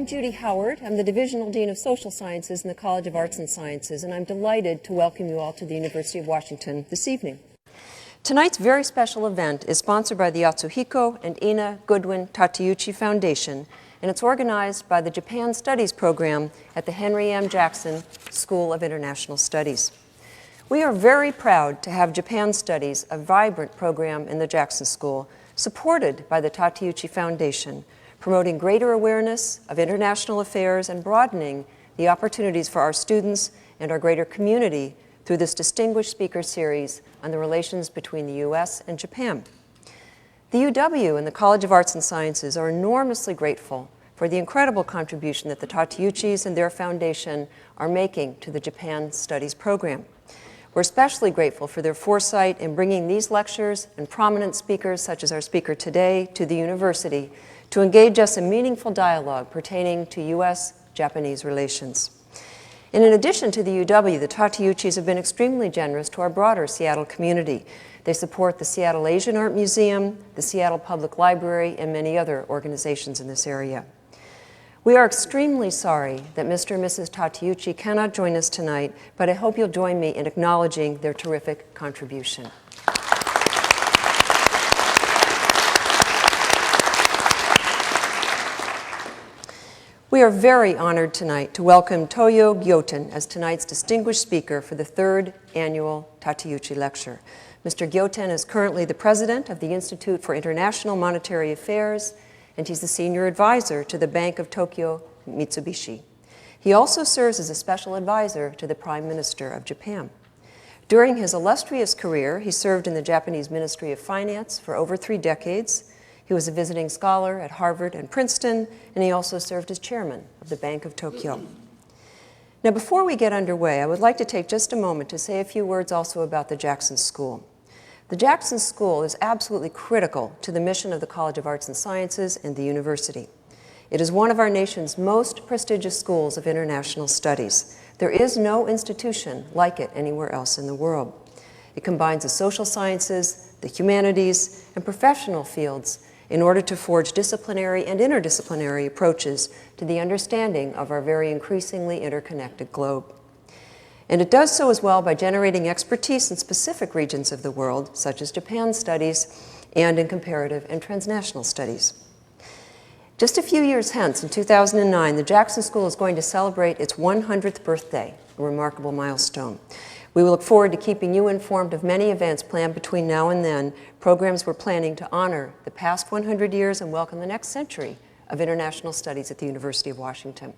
I'm Judy Howard. I'm the Divisional Dean of Social Sciences in the College of Arts and Sciences, and I'm delighted to welcome you all to the University of Washington this evening. Tonight's very special event is sponsored by the Atsuhiko and Ina Goodwin Tateuchi Foundation, and it's organized by the Japan Studies program at the Henry M. Jackson School of International Studies. We are very proud to have Japan Studies, a vibrant program in the Jackson School, supported by the Tateuchi Foundation, promoting greater awareness of international affairs and broadening the opportunities for our students and our greater community through this distinguished speaker series on the relations between the U.S. and Japan. The UW and the College of Arts and Sciences are enormously grateful for the incredible contribution that the Tateuchis and their foundation are making to the Japan Studies program. We're especially grateful for their foresight in bringing these lectures and prominent speakers, such as our speaker today, to the university to engage us in meaningful dialogue pertaining to U.S.-Japanese relations. And in addition to the UW, the Tateuchis have been extremely generous to our broader Seattle community. They support the Seattle Asian Art Museum, the Seattle Public Library, and many other organizations in this area. We are extremely sorry that Mr. and Mrs. Tateuchi cannot join us tonight, but I hope you'll join me in acknowledging their terrific contribution. We are very honored tonight to welcome Toyoo Gyohten as tonight's distinguished speaker for the third annual Tateuchi Lecture. Mr. Gyohten is currently the president of the Institute for International Monetary Affairs, and he's the senior advisor to the Bank of Tokyo-Mitsubishi. He also serves as a special advisor to the Prime Minister of Japan. During his illustrious career, he served in the Japanese Ministry of Finance for over 3 decades. He was a visiting scholar at Harvard and Princeton, and he also served as chairman of the Bank of Tokyo. Now, before we get underway, I would like to take just a moment to say a few words also about the Jackson School. The Jackson School is absolutely critical to the mission of the College of Arts and Sciences and the university. It is one of our nation's most prestigious schools of international studies. There is no institution like it anywhere else in the world. It combines the social sciences, the humanities, and professional fields in order to forge disciplinary and interdisciplinary approaches to the understanding of our very increasingly interconnected globe. And it does so as well by generating expertise in specific regions of the world, such as Japan studies and in comparative and transnational studies. Just a few years hence, in 2009, the Jackson School is going to celebrate its 100th birthday, a remarkable milestone. We will look forward to keeping you informed of many events planned between now and then, programs we're planning to honor the past 100 years and welcome the next century of international studies at the University of Washington.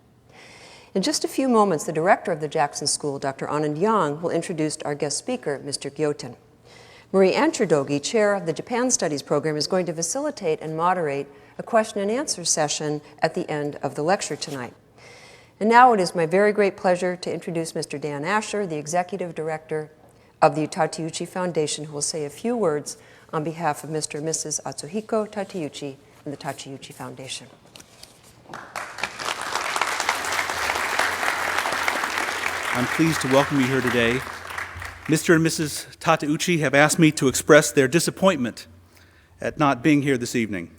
In just a few moments, the director of the Jackson School, Dr. Anand Yang, will introduce our guest speaker, Mr. Gyohten. Marie Ancherdogi, chair of the Japan Studies program, is going to facilitate and moderate a question and answer session at the end of the lecture tonight. And now it is my very great pleasure to introduce Mr. Dan Asher, the Executive Director of the Tateuchi Foundation, who will say a few words on behalf of Mr. and Mrs. Atsuhiko Tateuchi and the Tateuchi Foundation. I'm pleased to welcome you here today. Mr. and Mrs. Tateuchi have asked me to express their disappointment at not being here this evening.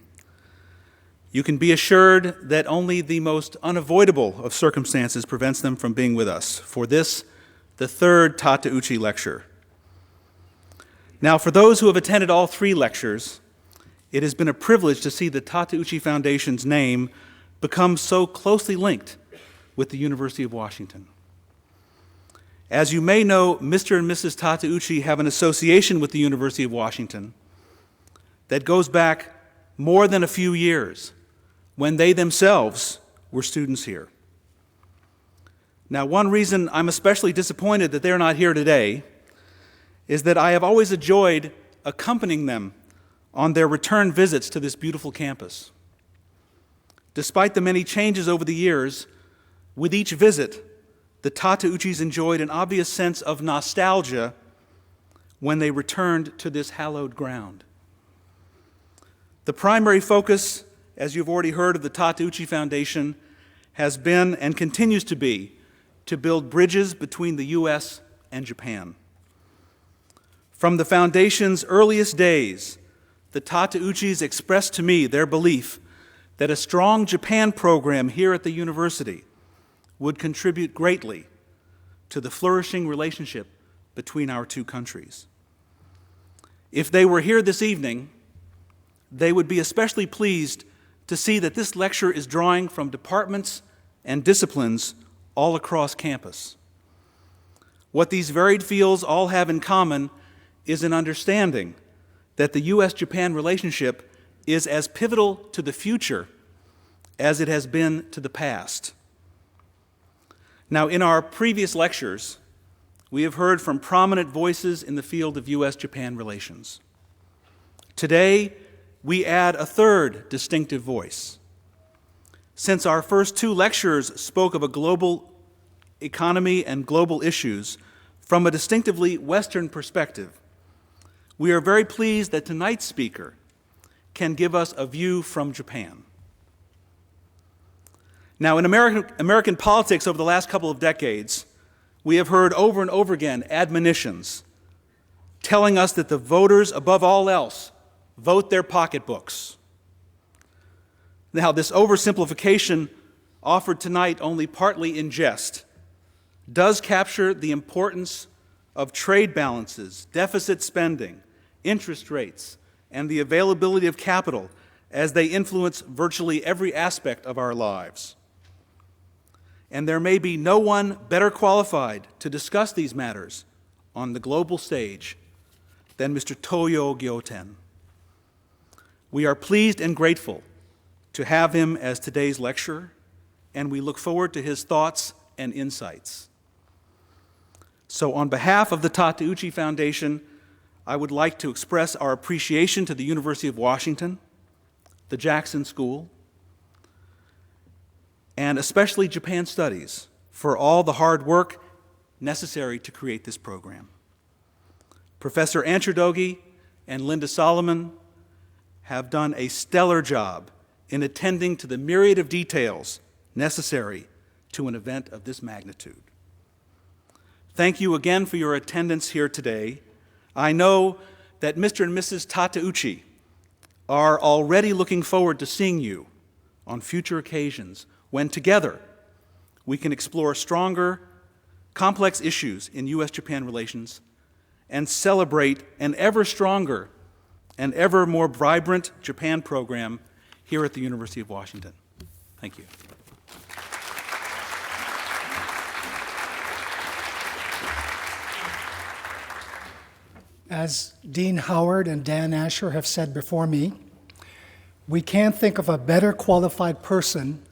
You can be assured that only the most unavoidable of circumstances prevents them from being with us for this, the third Tateuchi lecture. Now, for those who have attended all 3 lectures, it has been a privilege to see the Tateuchi Foundation's name become so closely linked with the University of Washington. As you may know, Mr. and Mrs. Tateuchi have an association with the University of Washington that goes back more than a few years, when they themselves were students here. Now, one reason I'm especially disappointed that they're not here today is that I have always enjoyed accompanying them on their return visits to this beautiful campus. Despite the many changes over the years, with each visit, the Tateuchis enjoyed an obvious sense of nostalgia when they returned to this hallowed ground. The primary focus, as you've already heard, of the Tateuchi Foundation has been and continues to be to build bridges between the U.S. and Japan. From the Foundation's earliest days, the Tateuchis expressed to me their belief that a strong Japan program here at the university would contribute greatly to the flourishing relationship between our two countries. If they were here this evening, they would be especially pleased to see that this lecture is drawing from departments and disciplines all across campus. What these varied fields all have in common is an understanding that the U.S.-Japan relationship is as pivotal to the future as it has been to the past. Now, in our previous lectures, we have heard from prominent voices in the field of U.S.-Japan relations. Today, we add a third distinctive voice. Since our first two lectures spoke of a global economy and global issues from a distinctively Western perspective, we are very pleased that tonight's speaker can give us a view from Japan. Now, in American politics over the last couple of decades, we have heard over and over again admonitions telling us that the voters, above all else, vote their pocketbooks. Now, this oversimplification, offered tonight only partly in jest, does capture the importance of trade balances, deficit spending, interest rates, and the availability of capital as they influence virtually every aspect of our lives. And there may be no one better qualified to discuss these matters on the global stage than Mr. Toyoo Gyohten. We are pleased and grateful to have him as today's lecturer, and we look forward to his thoughts and insights. So on behalf of the Tateuchi Foundation, I would like to express our appreciation to the University of Washington, the Jackson School, and especially Japan Studies for all the hard work necessary to create this program. Professor Ancherdogi and Linda Solomon have done a stellar job in attending to the myriad of details necessary to an event of this magnitude. Thank you again for your attendance here today. I know that Mr. and Mrs. Tateuchi are already looking forward to seeing you on future occasions when together we can explore stronger, complex issues in U.S.-Japan relations and celebrate an ever stronger and ever more vibrant Japan program here at the University of Washington. Thank you. As Dean Howard and Dan Asher have said before me, we can't think of a better qualified person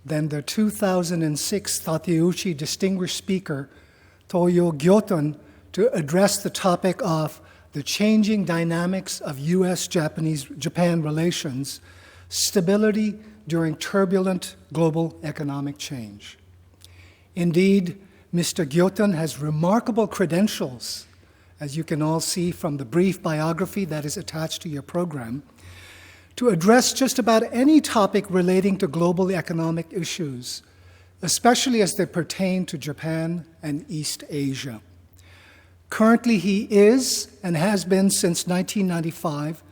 than the 2006 Tateuchi Distinguished Speaker, Toyoo Gyohten, to address the topic of the changing dynamics of U.S.-Japan relations, stability during turbulent global economic change. Indeed, Mr. Gyohten has remarkable credentials, as you can all see from the brief biography that is attached to your program, to address just about any topic relating to global economic issues, especially as they pertain to Japan and East Asia. Currently, he is, and has been since 1995,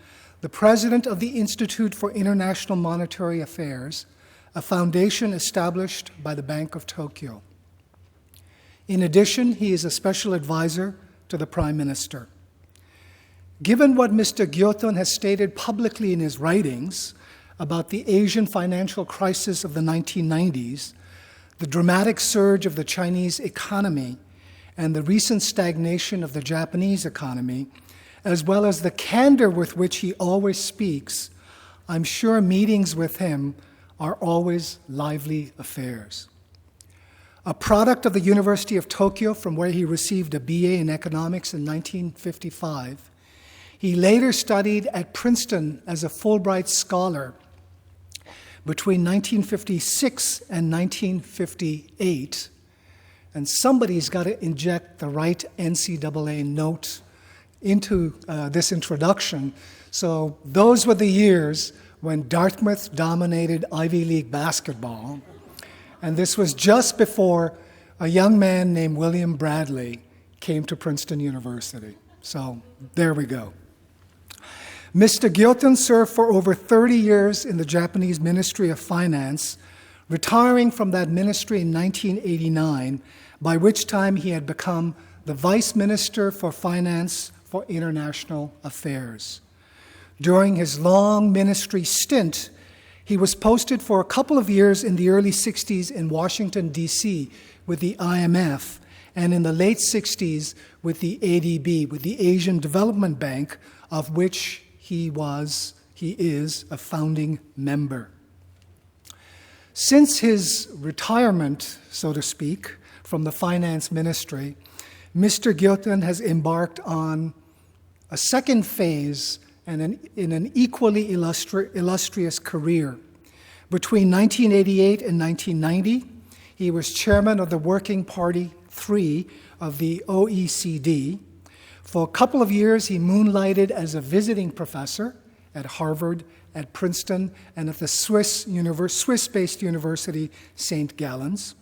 the president of the Institute for International Monetary Affairs, a foundation established by the Bank of Tokyo. In addition, he is a special advisor to the Prime Minister. Given what Mr. Gyohten has stated publicly in his writings about the Asian financial crisis of the 1990s, the dramatic surge of the Chinese economy, and the recent stagnation of the Japanese economy, as well as the candor with which he always speaks, I'm sure meetings with him are always lively affairs. A product of the University of Tokyo, from where he received a BA in economics in 1955, he later studied at Princeton as a Fulbright scholar between 1956 and 1958. And somebody's got to inject the right NCAA note into this introduction. So those were the years when Dartmouth dominated Ivy League basketball. And this was just before a young man named William Bradley came to Princeton University. So there we go. Mr. Gyohten served for over 30 years in the Japanese Ministry of Finance, retiring from that ministry in 1989, by which time he had become the Vice Minister for Finance for International Affairs. During his long ministry stint, he was posted for a couple of years in the early 60s in Washington, D.C. with the IMF, and in the late 60s with the ADB, with the Asian Development Bank, of which he is a founding member. Since his retirement, so to speak, from the finance ministry, Mr. Gyohten has embarked on a second phase and in an equally illustrious career. Between 1988 and 1990, he was chairman of the Working Party 3 of the OECD. For a couple of years, he moonlighted as a visiting professor at Harvard, at Princeton, and at the Swiss-based university, St. Gallen's.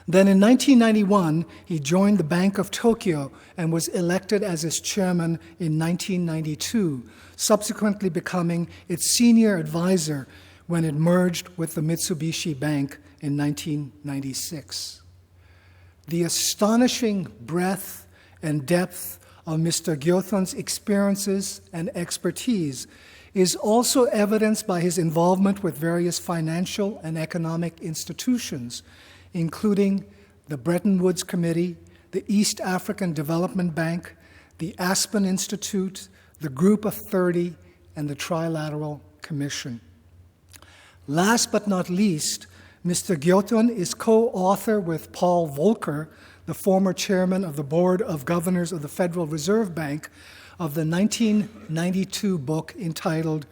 Then in 1991, he joined the Bank of Tokyo and was elected as its chairman in 1992, subsequently becoming its senior advisor when it merged with the Mitsubishi Bank in 1996. The astonishing breadth and depth of Mr. Gyohten's experiences and expertise is also evidenced by his involvement with various financial and economic institutions, including the Bretton Woods Committee, the East African Development Bank, the Aspen Institute, the Group of 30, and the Trilateral Commission. Last but not least, Mr. Gyohten is co-author with Paul Volcker, the former chairman of the Board of Governors of the Federal Reserve Bank, of the 1992 book entitled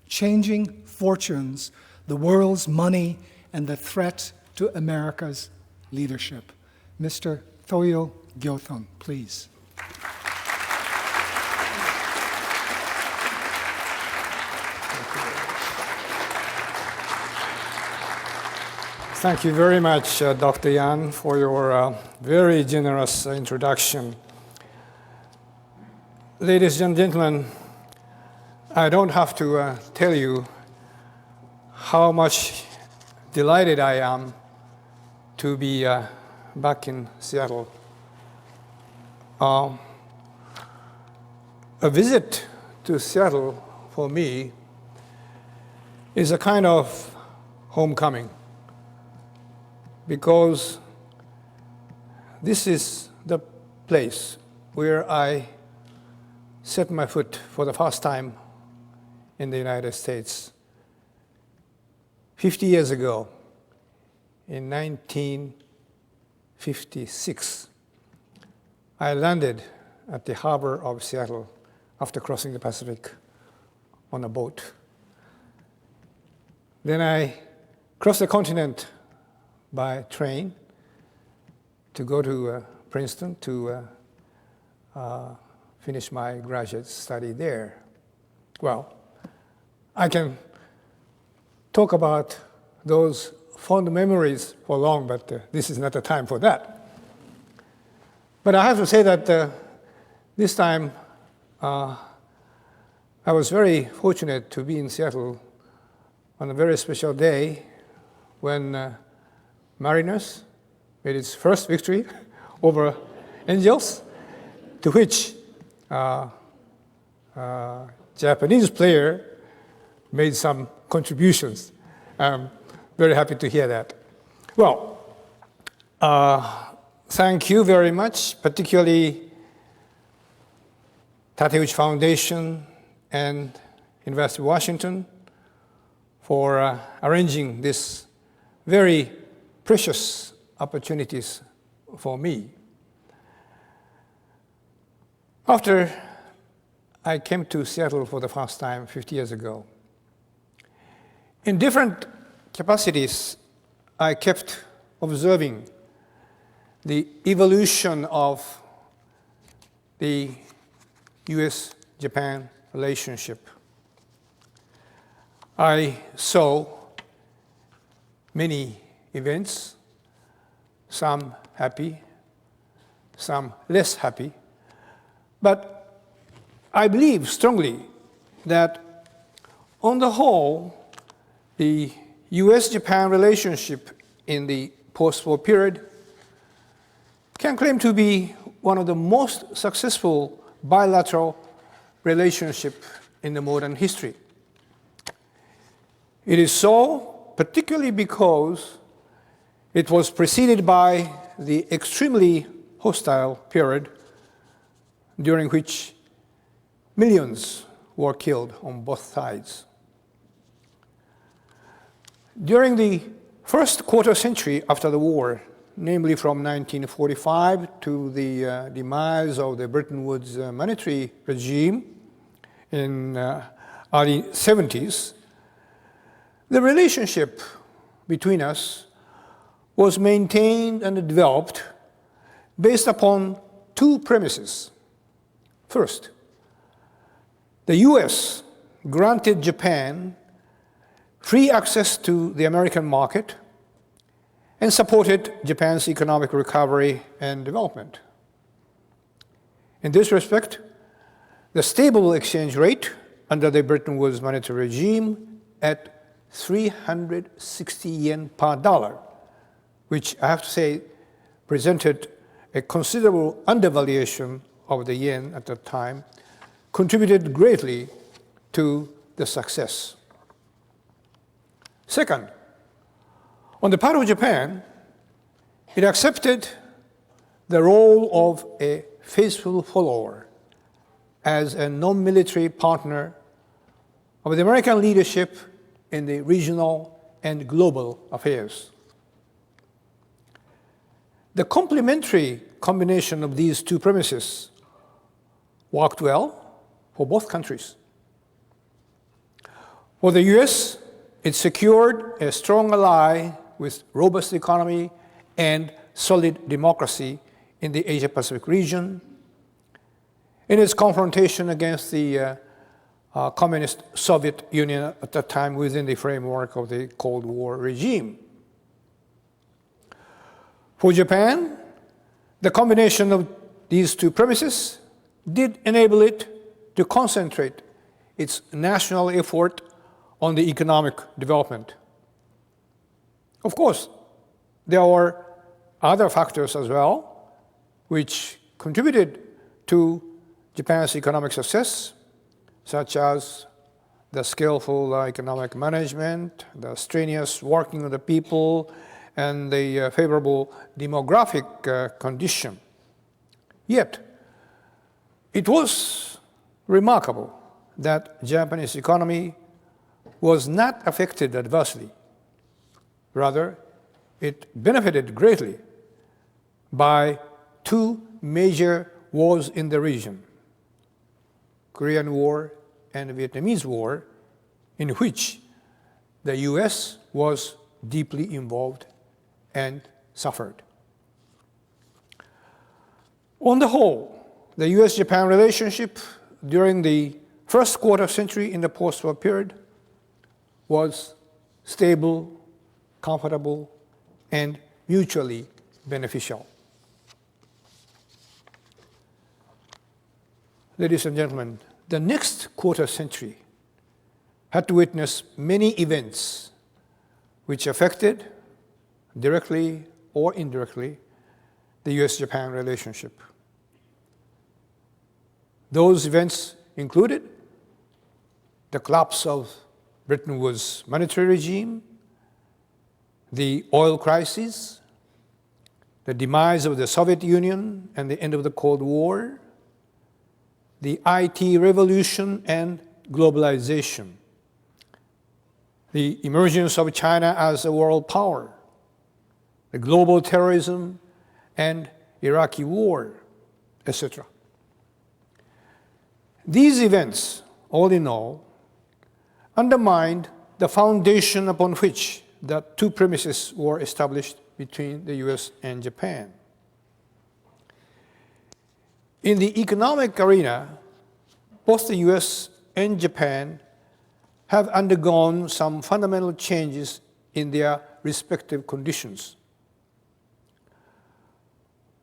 Changing Fortunes, the World's Money and the Threat to America's Leadership. Mr. Toyoo Gyohten, please. Thank you very much, Dr. Yan, for your very generous introduction. Ladies and gentlemen, I don't have to tell you how much delighted I am to be back in Seattle. A visit to Seattle for me is a kind of homecoming, because this is the place where I set my foot for the first time in the United States. 50 years ago, in 1956, I landed at the harbor of Seattle after crossing the Pacific on a boat. Then I crossed the continent by train to go to Princeton to finish my graduate study there. Well, I can talk about those fond memories for long, but this is not the time for that. But I have to say that this time I was very fortunate to be in Seattle on a very special day when Mariners made its first victory over Angels, to which Japanese player made some contributions. I'm very happy to hear that. Well, thank you very much, particularly Tateuchi Foundation and University of Washington for arranging this very precious opportunities for me. After I came to Seattle for the first time 50 years ago, in different capacities, I kept observing the evolution of the US-Japan relationship. I saw many events, some happy, some less happy, but I believe strongly that on the whole, the US-Japan relationship in the post-war period can claim to be one of the most successful bilateral relationship in the modern history. It is so particularly because it was preceded by the extremely hostile period during which millions were killed on both sides. During the first quarter century after the war, namely from 1945 to the demise of the Bretton Woods monetary regime in early 70s, the relationship between us was maintained and developed based upon two premises. First, the US granted Japan free access to the American market and supported Japan's economic recovery and development. In this respect, the stable exchange rate under the Bretton Woods monetary regime at 360 yen per dollar, which I have to say presented a considerable undervaluation of the yen at the time, contributed greatly to the success. Second, on the part of Japan, it accepted the role of a faithful follower as a non-military partner of the American leadership in the regional and global affairs. The complementary combination of these two premises worked well for both countries. For the US, it secured a strong ally with robust economy and solid democracy in the Asia-Pacific region in its confrontation against the communist Soviet Union at that time within the framework of the Cold War regime. For Japan, the combination of these two premises did enable it to concentrate its national effort on the economic development. Of course, there were other factors as well which contributed to Japan's economic success, such as the skillful economic management, the strenuous working of the people, and the favorable demographic condition. Yet, it was remarkable that Japanese economy was not affected adversely. Rather, it benefited greatly by two major wars in the region, Korean War and Vietnamese War, in which the US was deeply involved and suffered. On the whole, the US-Japan relationship during the first quarter century in the post-war period was stable, comfortable, and mutually beneficial. Ladies and gentlemen, the next quarter century had to witness many events which affected, directly or indirectly, the US-Japan relationship. Those events included the collapse of Bretton Woods monetary regime, the oil crisis, the demise of the Soviet Union and the end of the Cold War, the IT revolution and globalization, the emergence of China as a world power, the global terrorism and Iraqi war, etc. These events, all in all, undermined the foundation upon which the two premises were established between the US and Japan. In the economic arena, both the US and Japan have undergone some fundamental changes in their respective conditions.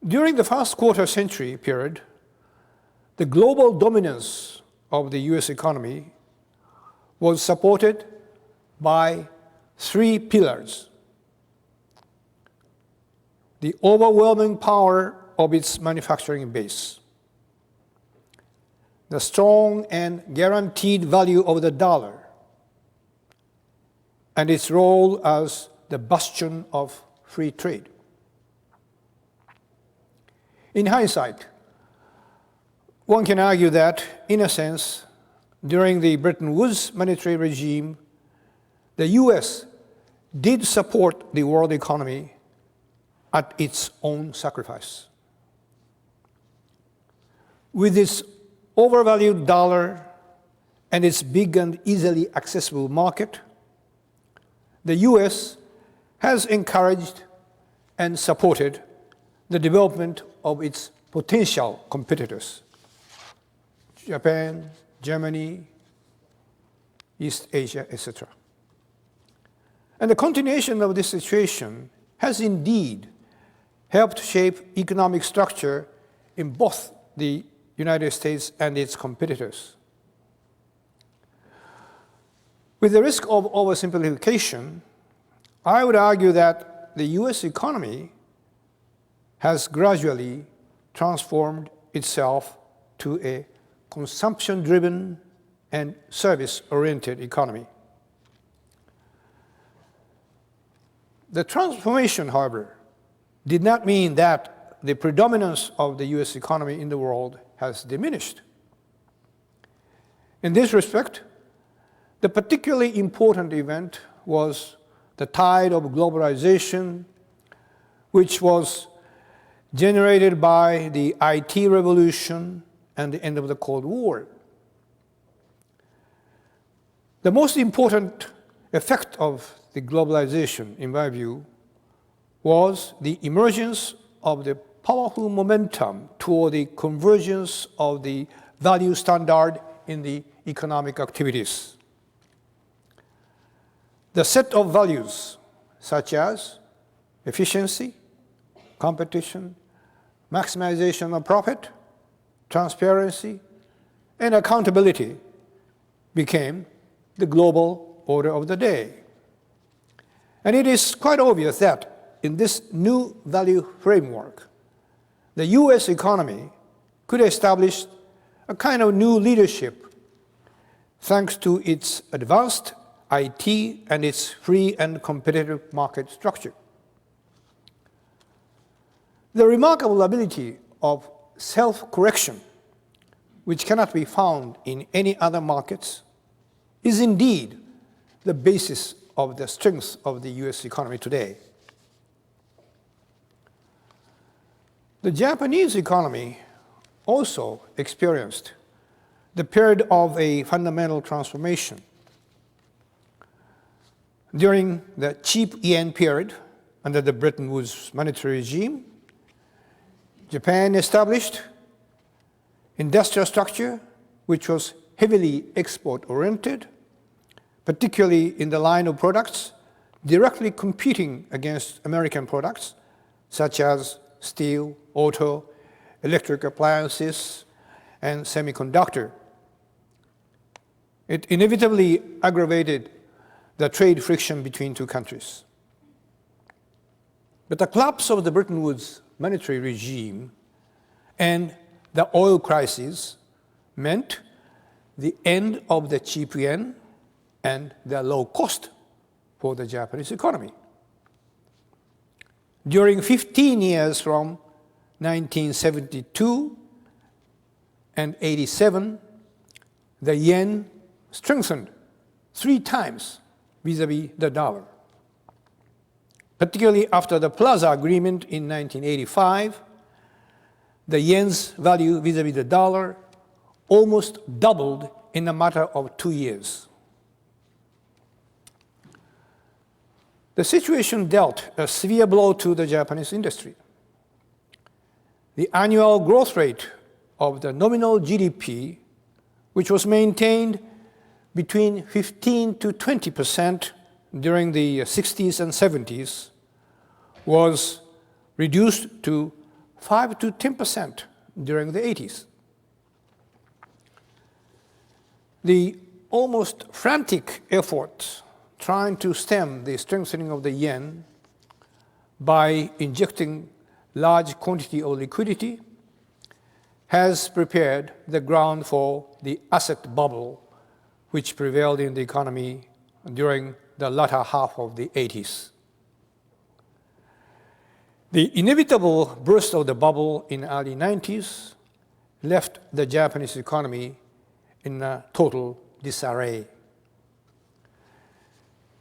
During the first quarter century period, the global dominance of the US economy was supported by three pillars: the overwhelming power of its manufacturing base, the strong and guaranteed value of the dollar, and its role as the bastion of free trade. In hindsight, one can argue that, in a sense, during the Bretton Woods monetary regime, the US did support the world economy at its own sacrifice. With its overvalued dollar and its big and easily accessible market, the US has encouraged and supported the development of its potential competitors: Japan, Germany, East Asia, etc. And the continuation of this situation has indeed helped shape economic structure in both the United States and its competitors. With the risk of oversimplification, I would argue that the US economy has gradually transformed itself to a consumption-driven and service-oriented economy. The transformation, however, did not mean that the predominance of the US economy in the world has diminished. In this respect, the particularly important event was the tide of globalization, which was generated by the IT revolution and the end of the Cold War. The most important effect of the globalization, in my view, was the emergence of the powerful momentum toward the convergence of the value standard in the economic activities. The set of values such as efficiency, competition, maximization of profit, transparency, and accountability became the global order of the day. And it is quite obvious that in this new value framework, the US economy could establish a kind of new leadership thanks to its advanced IT and its free and competitive market structure. The remarkable ability of self-correction, which cannot be found in any other markets, is indeed the basis of the strength of the US economy today. The Japanese economy also experienced the period of a fundamental transformation. During the cheap yen period under the Bretton Woods monetary regime, Japan established industrial structure which was heavily export-oriented, particularly in the line of products directly competing against American products such as steel, auto, electric appliances, and semiconductor. It inevitably aggravated the trade friction between two countries. But the collapse of the Bretton Woods monetary regime and the oil crisis meant the end of the cheap yen and the low cost for the Japanese economy. During 15 years from 1972 and 87, the yen strengthened 3 times vis-à-vis the dollar. Particularly after the Plaza Agreement in 1985, the yen's value vis-à-vis the dollar almost doubled in a matter of 2 years. The situation dealt a severe blow to the Japanese industry. The annual growth rate of the nominal GDP, which was maintained between 15 to 20% during the 60s and 70s, was reduced to 5 to 10% during the 80s. The almost frantic efforts trying to stem the strengthening of the yen by injecting large quantity of liquidity has prepared the ground for the asset bubble which prevailed in the economy during the latter half of the 80s. The inevitable burst of the bubble in the early 90s left the Japanese economy in a total disarray.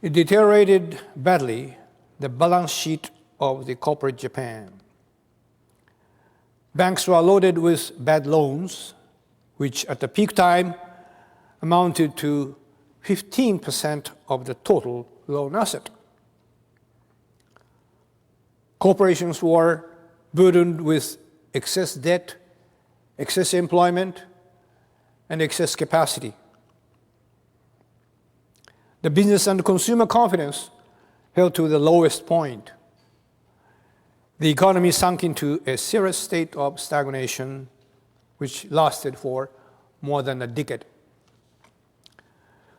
It deteriorated badly the balance sheet of the corporate Japan. Banks were loaded with bad loans, which at the peak time amounted to 15% of the total loan asset. Corporations were burdened with excess debt, excess employment, and excess capacity. The business and consumer confidence fell to the lowest point. The economy sunk into a serious state of stagnation, which lasted for more than a decade.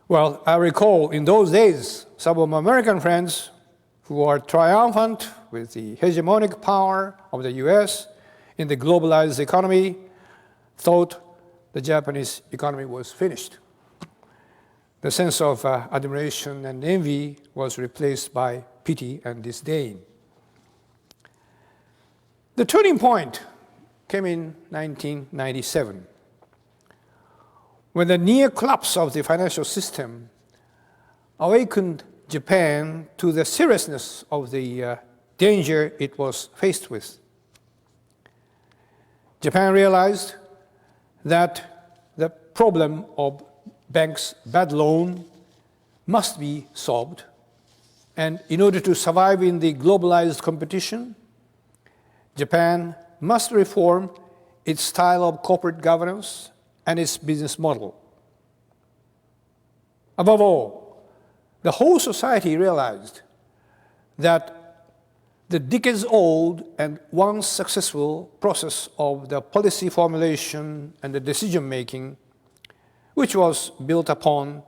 Well, I recall in those days, some of my American friends who are triumphant with the hegemonic power of the US in the globalized economy thought the Japanese economy was finished. The sense of admiration and envy was replaced by pity and disdain. The turning point came in 1997, when the near collapse of the financial system awakened Japan to the seriousness of the danger it was faced with. Japan realized that the problem of banks' bad loan must be solved, and in order to survive in the globalized competition, Japan must reform its style of corporate governance and its business model. Above all, the whole society realized that the decades-old and once successful process of the policy formulation and the decision-making, which was built upon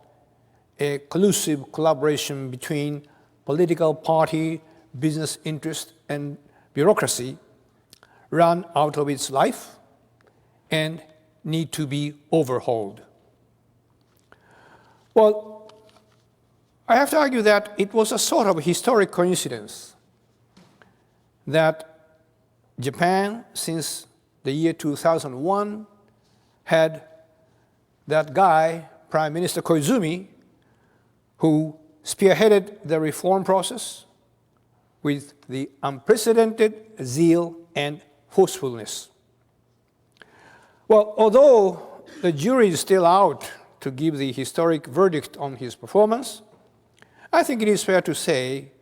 a collusive collaboration between political party, business interest, and bureaucracy, ran out of its life and need to be overhauled. Well, I have to argue that it was a sort of historic coincidence that Japan, since the year 2001, had that guy, Prime Minister Koizumi, who spearheaded the reform process with the unprecedented zeal and forcefulness. Well, although the jury is still out to give the historic verdict on his performance, I think it is fair to say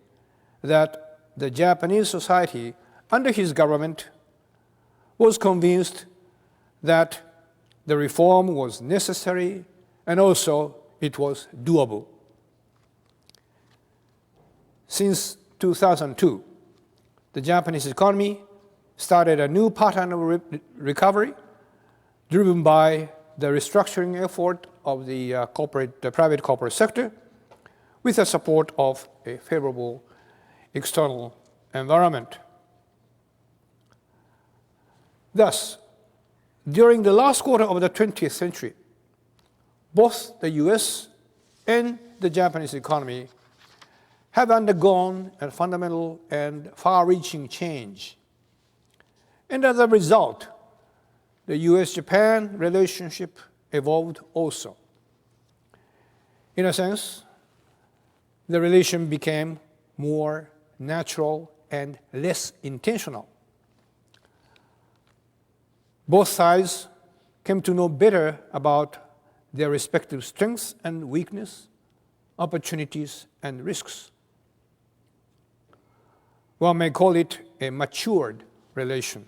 that the Japanese society under his government was convinced that the reform was necessary and also it was doable. Since 2002, the Japanese economy started a new pattern of recovery driven by the restructuring effort of the private corporate sector with the support of a favorable external environment. Thus, during the last quarter of the 20th century, both the US and the Japanese economy have undergone a fundamental and far-reaching change. And as a result, the US-Japan relationship evolved also. In a sense, the relation became more natural and less intentional. Both sides came to know better about their respective strengths and weaknesses, opportunities and risks. One may call it a matured relation.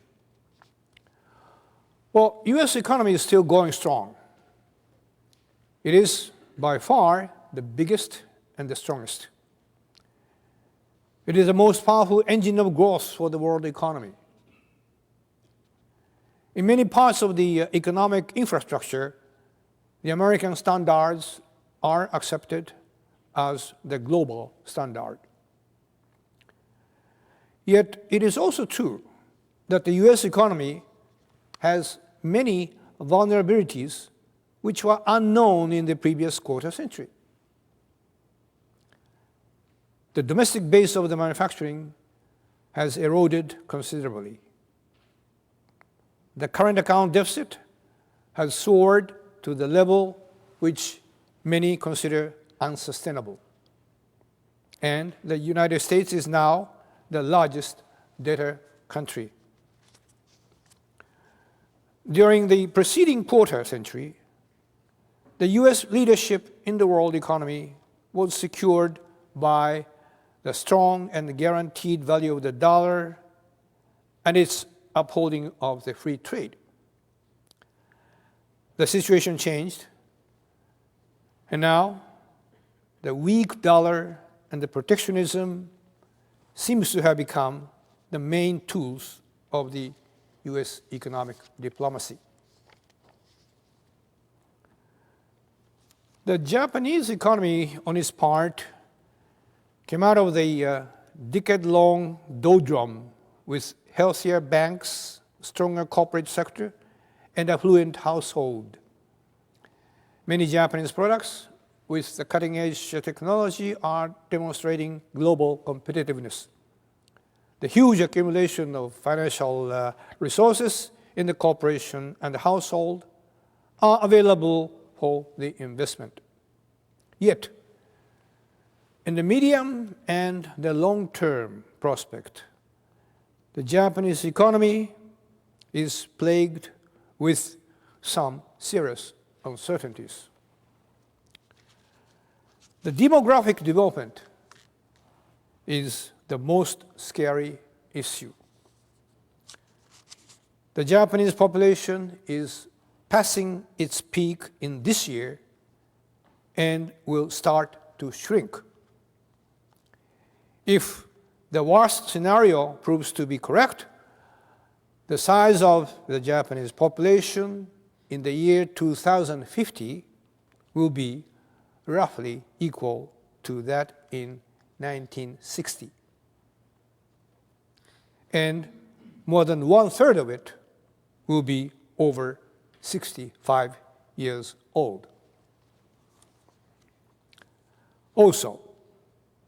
Well, US economy is still going strong. It is by far the biggest and the strongest. It is the most powerful engine of growth for the world economy. In many parts of the economic infrastructure, the American standards are accepted as the global standard. Yet it is also true that the US economy has many vulnerabilities which were unknown in the previous quarter century. The domestic base of the manufacturing has eroded considerably. The current account deficit has soared to the level which many consider unsustainable. And the United States is now the largest debtor country. During the preceding quarter century, the US leadership in the world economy was secured by the strong and guaranteed value of the dollar and its upholding of the free trade. The situation changed, and now the weak dollar and the protectionism seems to have become the main tools of the US economic diplomacy. The Japanese economy, on its part, came out of the decade-long doldrum with healthier banks, stronger corporate sector, and affluent household. Many Japanese products with the cutting-edge technology are demonstrating global competitiveness. The huge accumulation of financial resources in the corporation and the household are available for the investment. Yet, in the medium and the long-term prospect, the Japanese economy is plagued with some serious uncertainties. The demographic development is the most scary issue. The Japanese population is passing its peak in this year and will start to shrink. If the worst scenario proves to be correct, the size of the Japanese population in the year 2050 will be roughly equal to that in 1960. And more than 1/3 of it will be over 65 years old. Also,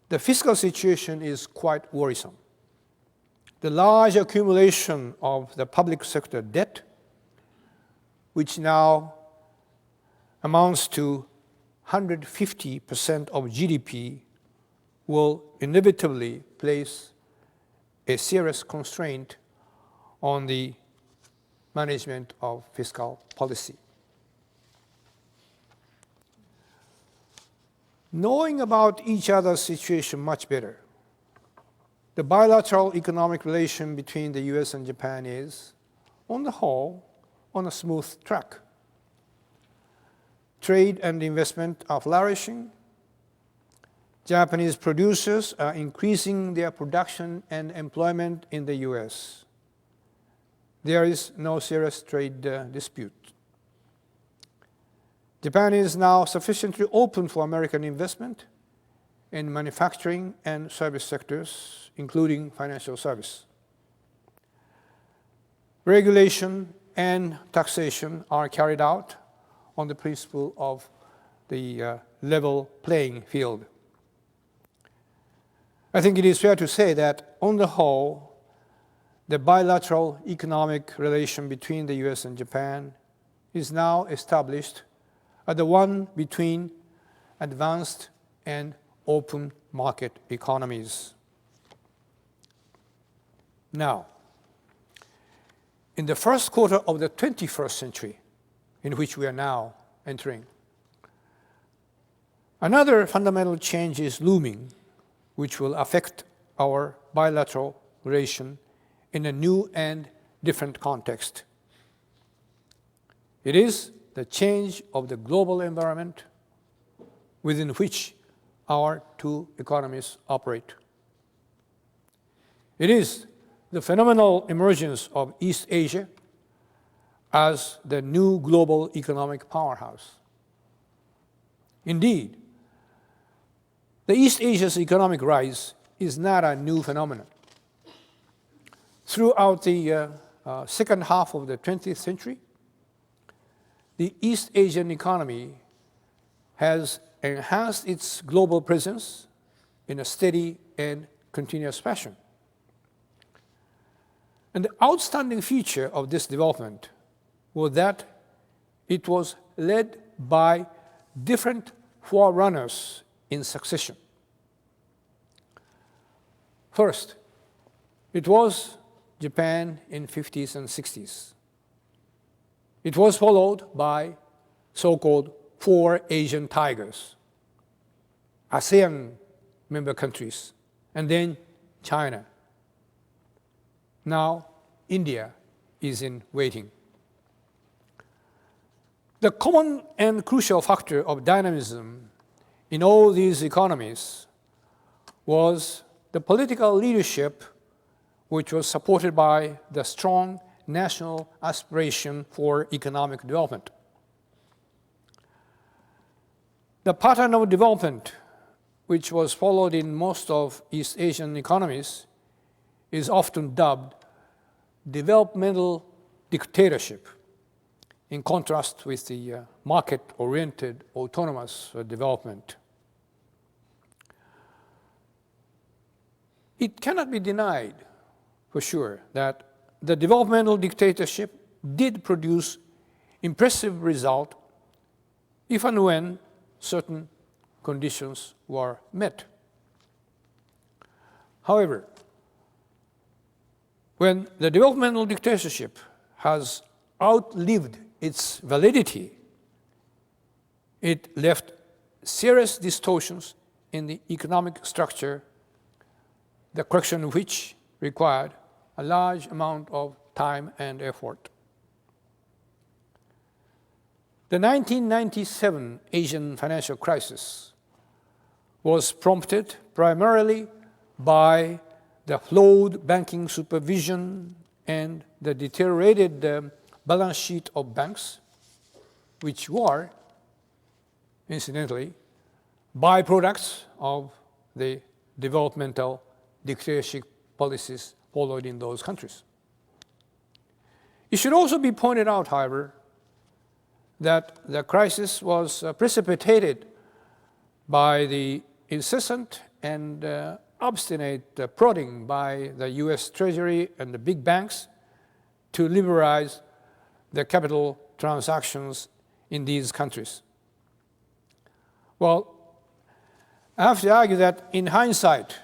the fiscal situation is quite worrisome. The large accumulation of the public sector debt, which now amounts to 150% of GDP, will inevitably place a serious constraint on the management of fiscal policy. Knowing about each other's situation much better, the bilateral economic relation between the US and Japan is, on the whole, on a smooth track. Trade and investment are flourishing. Japanese producers are increasing their production and employment in the US. There is no serious trade dispute. Japan is now sufficiently open for American investment in manufacturing and service sectors, including financial service. Regulation and taxation are carried out on the principle of the level playing field. I think it is fair to say that, on the whole, the bilateral economic relation between the US and Japan is now established as the one between advanced and open market economies. Now, in the first quarter of the 21st century, in which we are now entering, another fundamental change is looming, which will affect our bilateral relation in a new and different context. It is the change of the global environment within which our two economies operate. It is the phenomenal emergence of East Asia as the new global economic powerhouse. Indeed, the East Asia's economic rise is not a new phenomenon. Throughout the second half of the 20th century, the East Asian economy has enhanced its global presence in a steady and continuous fashion. And the outstanding feature of this development was that it was led by different forerunners in succession. First, it was Japan in 50s and 60s. It was followed by so-called four Asian tigers, ASEAN member countries, and then China. Now, India is in waiting. The common and crucial factor of dynamism in all these economies was the political leadership, which was supported by the strong national aspiration for economic development. The pattern of development, which was followed in most of East Asian economies, is often dubbed developmental dictatorship, in contrast with the market-oriented autonomous development. It cannot be denied, for sure, that the developmental dictatorship did produce impressive results if and when certain conditions were met. However, when the developmental dictatorship has outlived its validity, it left serious distortions in the economic structure, the correction of which required a large amount of time and effort. The 1997 Asian financial crisis was prompted primarily by the flawed banking supervision and the deteriorated balance sheet of banks, which were, incidentally, byproducts of the developmental dictatorship policies followed in those countries. It should also be pointed out, however, that the crisis was precipitated by the incessant and obstinate prodding by the US Treasury and the big banks to liberalize the capital transactions in these countries. Well, I have to argue that in hindsight,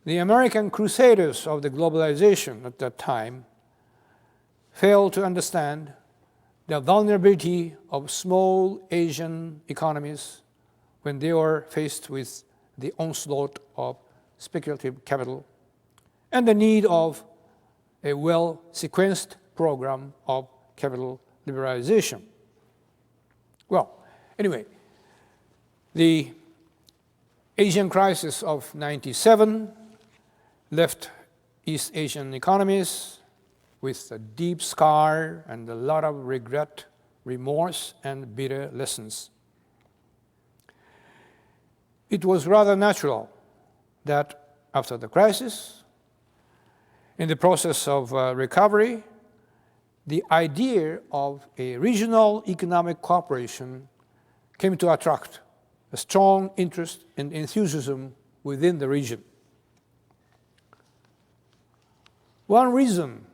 the American crusaders of the globalization at that time failed to understand the vulnerability of small Asian economies when they were faced with the onslaught of speculative capital and the need of a well-sequenced program of capital liberalization. Well, anyway, the Asian crisis of '97 left East Asian economies with a deep scar and a lot of regret, remorse, and bitter lessons. It was rather natural that after the crisis, in the process of recovery, the idea of a regional economic cooperation came to attract a strong interest and enthusiasm within the region. One reason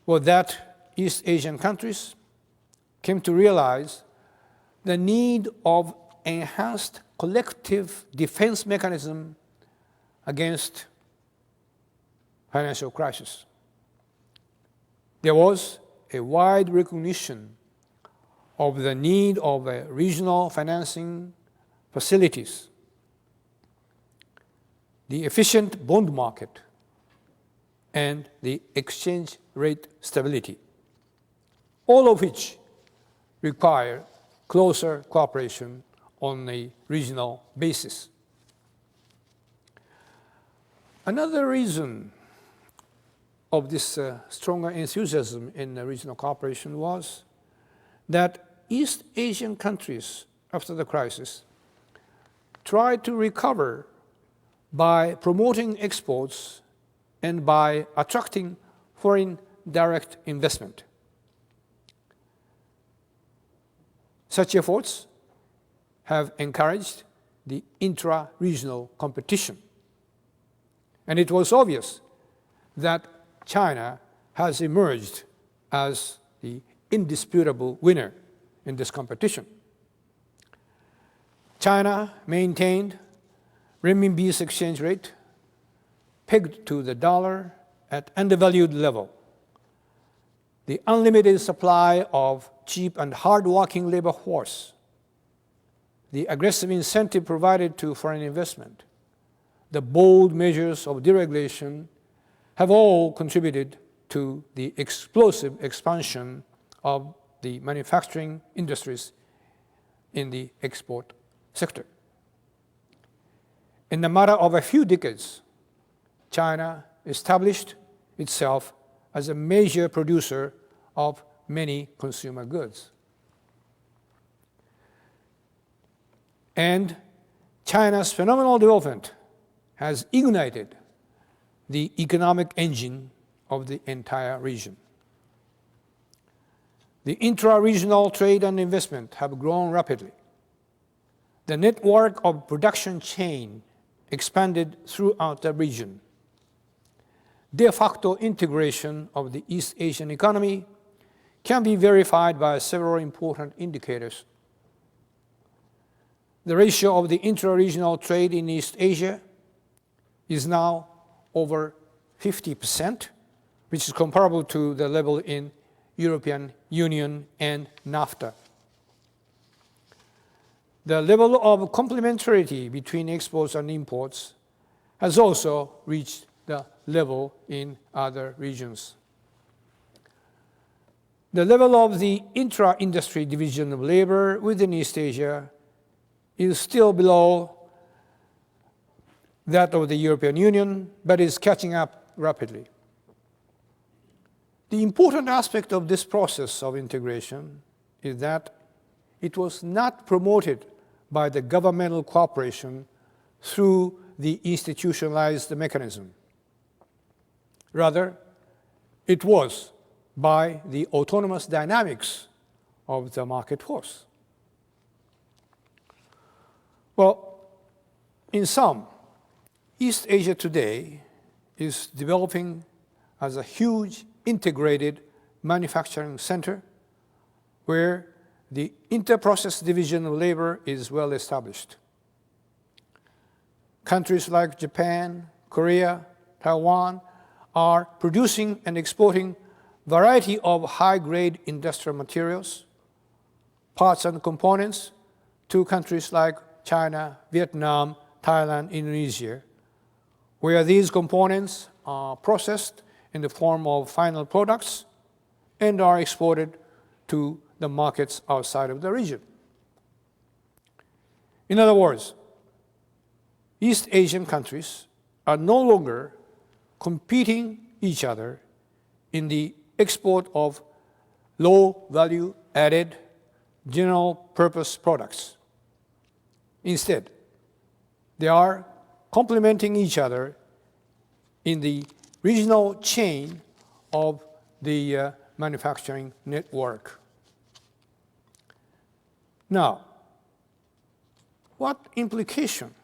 was that East Asian countries came to realize the need of enhanced collective defense mechanism against financial crisis. There was a wide recognition of the need of regional financing facilities, the efficient bond market, and the exchange rate stability, all of which require closer cooperation on a regional basis. Another reason of this stronger enthusiasm in regional cooperation was that East Asian countries after the crisis, tried to recover by promoting exports and by attracting foreign direct investment. Such efforts have encouraged the intra-regional competition. And it was obvious that China has emerged as the indisputable winner in this competition. China maintained renminbi's exchange rate pegged to the dollar at undervalued level. The unlimited supply of cheap and hard-working labor force, the aggressive incentive provided to foreign investment, the bold measures of deregulation have all contributed to the explosive expansion of the manufacturing industries in the export sector. In the matter of a few decades, China established itself as a major producer of many consumer goods. And China's phenomenal development has ignited the economic engine of the entire region. The intra-regional trade and investment have grown rapidly. The network of production chain expanded throughout the region. De facto integration of the East Asian economy can be verified by several important indicators. The ratio of the intra-regional trade in East Asia is now over 50%, which is comparable to the level in European Union and NAFTA. The level of complementarity between exports and imports has also reached the level in other regions. The level of the intra-industry division of labor within East Asia is still below that of the European Union, but is catching up rapidly. The important aspect of this process of integration is that it was not promoted by the governmental cooperation through the institutionalized mechanism. Rather, it was by the autonomous dynamics of the market force. Well, in sum, East Asia today is developing as a huge integrated manufacturing center where the inter-process division of labor is well established. Countries like Japan, Korea, Taiwan are producing and exporting variety of high-grade industrial materials, parts and components to countries like China, Vietnam, Thailand, Indonesia, where these components are processed in the form of final products and are exported to the markets outside of the region. In other words, East Asian countries are no longer competing each other in the export of low-value added general-purpose products. Instead, they are complementing each other in the regional chain of the manufacturing network. Now, what implication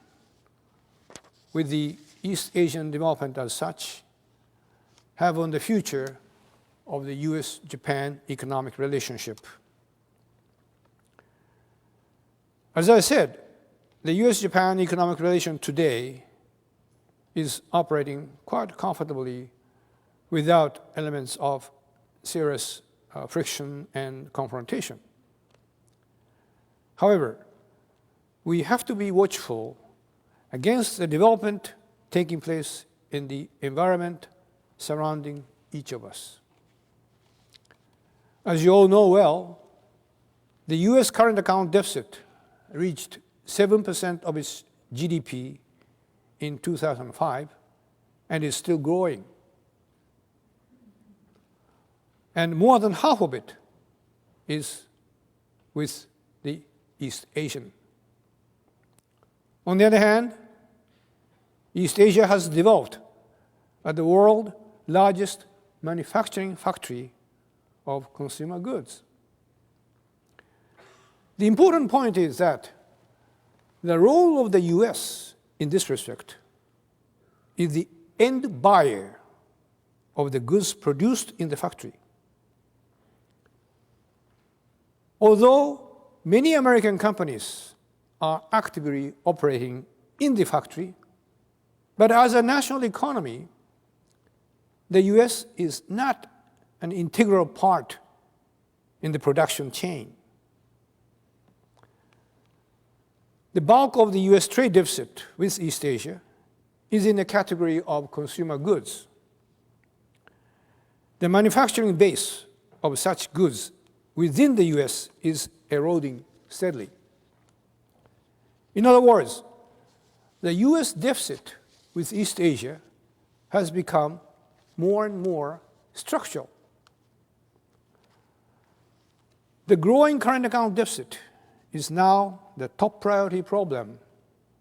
with the East Asian development as such have on the future of the US-Japan economic relationship? As I said, the US-Japan economic relation today is operating quite comfortably without elements of serious friction and confrontation. However, we have to be watchful against the development taking place in the environment surrounding each of us. As you all know well, the US current account deficit reached 7% of its GDP in 2005 and is still growing. And more than half of it is with the East Asian. On the other hand, East Asia has developed as the world's largest manufacturing factory of consumer goods. The important point is that the role of the US in this respect is the end buyer of the goods produced in the factory. Although many American companies are actively operating in the factory, but as a national economy, the US is not an integral part in the production chain. The bulk of the US trade deficit with East Asia is in the category of consumer goods. The manufacturing base of such goods within the US is eroding steadily. In other words, the US deficit with East Asia has become more and more structural. The growing current account deficit is now the top priority problem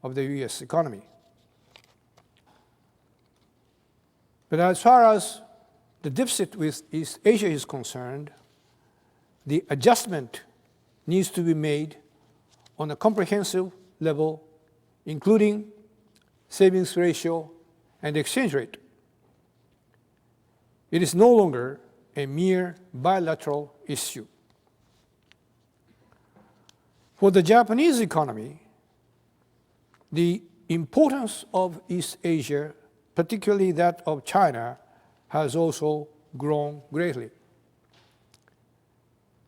of the US economy. But as far as the deficit with East Asia is concerned, the adjustment needs to be made on a comprehensive level, including savings ratio and exchange rate. It is no longer a mere bilateral issue. For the Japanese economy, the importance of East Asia, particularly that of China, has also grown greatly.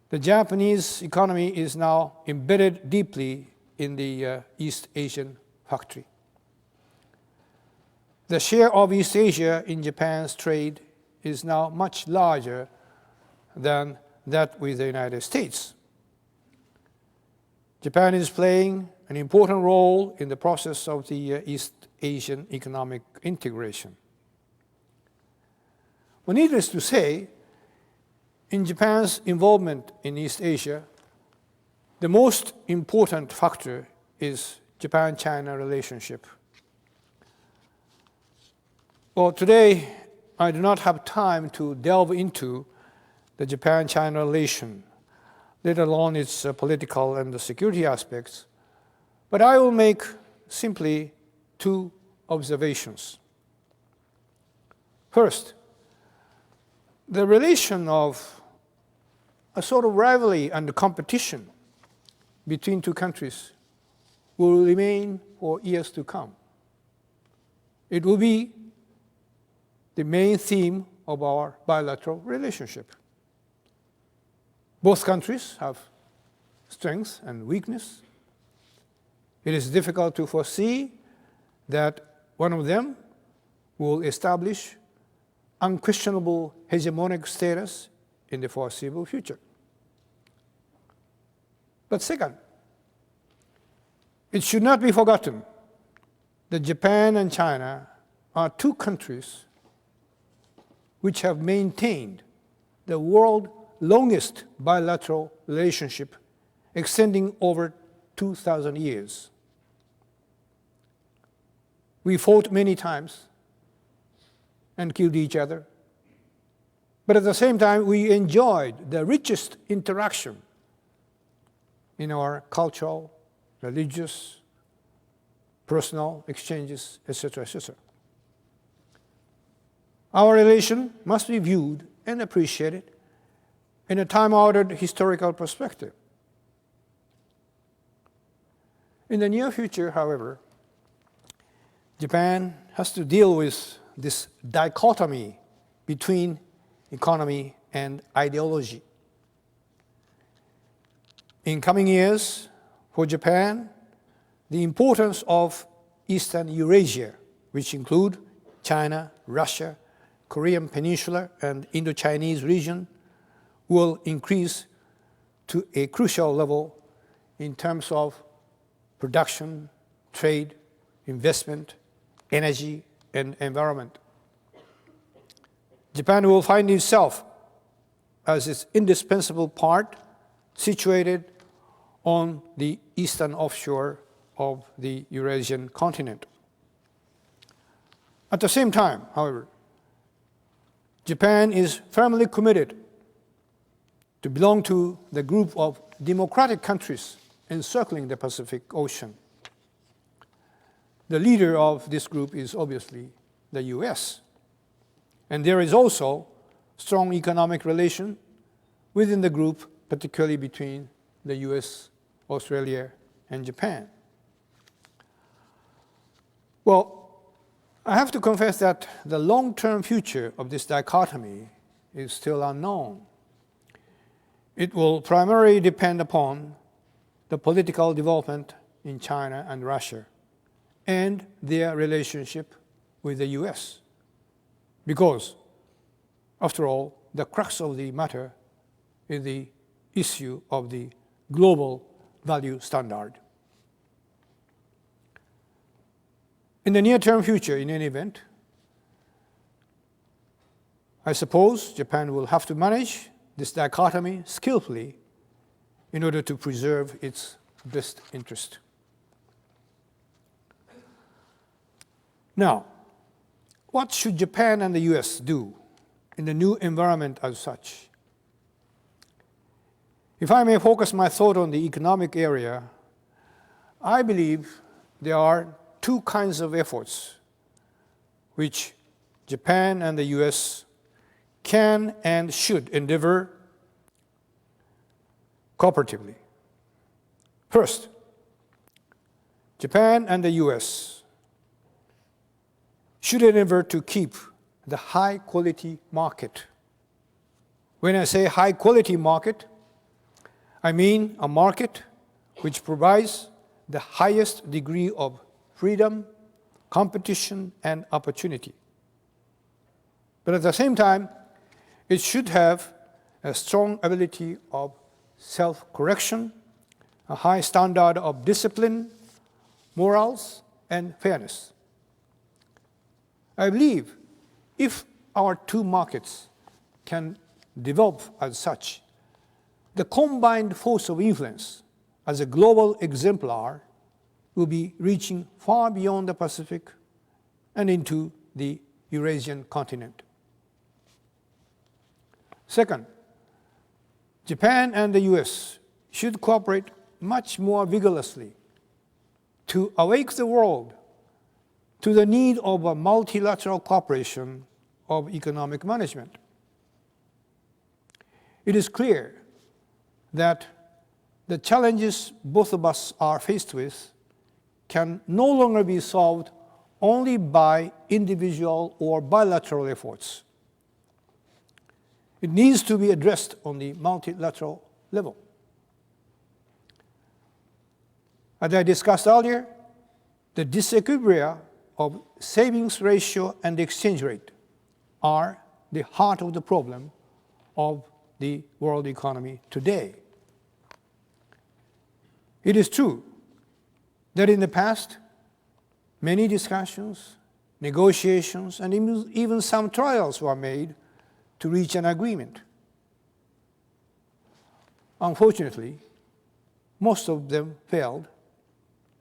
The Japanese economy is now embedded deeply in the East Asian factory. The share of East Asia in Japan's trade is now much larger than that with the United States. Japan is playing an important role in the process of the East Asian economic integration. Well, needless to say, in Japan's involvement in East Asia, the most important factor is Japan-China relationship. Well, today, I do not have time to delve into the Japan-China relation, let alone its political and the security aspects, but I will make simply two observations. First, the relation of a sort of rivalry and competition between two countries will remain for years to come. It will be the main theme of our bilateral relationship. Both countries have strengths and weakness. It is difficult to foresee that one of them will establish unquestionable hegemonic status in the foreseeable future. But second, it should not be forgotten that Japan and China are two countries which have maintained the world's longest bilateral relationship extending over 2,000 years. We fought many times and killed each other, but at the same time we enjoyed the richest interaction in our cultural, religious, personal exchanges, etc., etc. Our relation must be viewed and appreciated in a time-honored historical perspective. In the near future, however, Japan has to deal with this dichotomy between economy and ideology. In coming years, for Japan, the importance of Eastern Eurasia, which include China, Russia, Korean Peninsula, and Indo-Chinese region, will increase to a crucial level in terms of production, trade, investment, energy, and environment. Japan will find itself as its indispensable part situated on the eastern offshore of the Eurasian continent. At the same time, however, Japan is firmly committed to belong to the group of democratic countries encircling the Pacific Ocean. The leader of this group is obviously the US. And there is also strong economic relation within the group, particularly between the US, Australia, and Japan. Well, I have to confess that the long-term future of this dichotomy is still unknown. It will primarily depend upon the political development in China and Russia and their relationship with the US. Because, after all, the crux of the matter is the issue of the global value standard. In the near-term future, in any event, I suppose Japan will have to manage this dichotomy skillfully in order to preserve its best interest. Now, what should Japan and the US do in the new environment as such? If I may focus my thought on the economic area, I believe there are two kinds of efforts which Japan and the US can and should endeavor cooperatively. First, Japan and the US should endeavor to keep the high-quality market. When I say high-quality market, I mean a market which provides the highest degree of freedom, competition, and opportunity. But at the same time, it should have a strong ability of self-correction, a high standard of discipline, morals, and fairness. I believe if our two markets can develop as such, the combined force of influence as a global exemplar will be reaching far beyond the Pacific and into the Eurasian continent. Second, Japan and the US should cooperate much more vigorously to awake the world to the need of a multilateral cooperation of economic management. It is clear that the challenges both of us are faced with can no longer be solved only by individual or bilateral efforts. It needs to be addressed on the multilateral level. As I discussed earlier, the disequilibria of savings ratio and exchange rate are the heart of the problem of the world economy today. It is true that in the past, many discussions, negotiations, and even some trials were made to reach an agreement. Unfortunately, most of them failed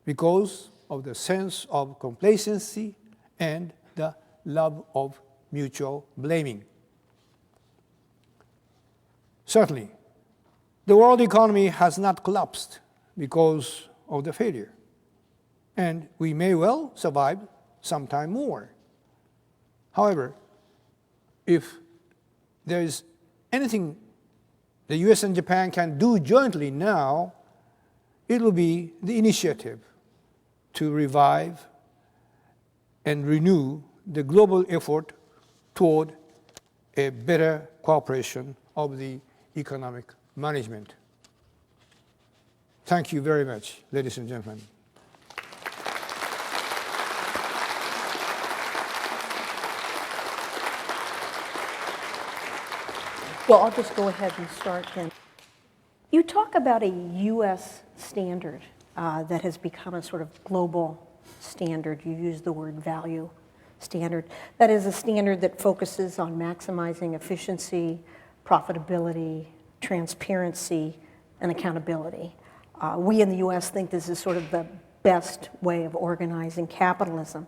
because of the sense of complacency and the love of mutual blaming. Certainly, the world economy has not collapsed because of the failure, and we may well survive some time more. However, if there is anything the US and Japan can do jointly now, it will be the initiative to revive and renew the global effort toward a better cooperation of the economic management. Thank you very much, ladies and gentlemen. Well, I'll just go ahead and start then. You talk about a U.S. standard that has become a sort of global standard. You use the word value standard. That is a standard that focuses on maximizing efficiency, profitability, transparency, and accountability. We in the US think this is sort of the best way of organizing capitalism.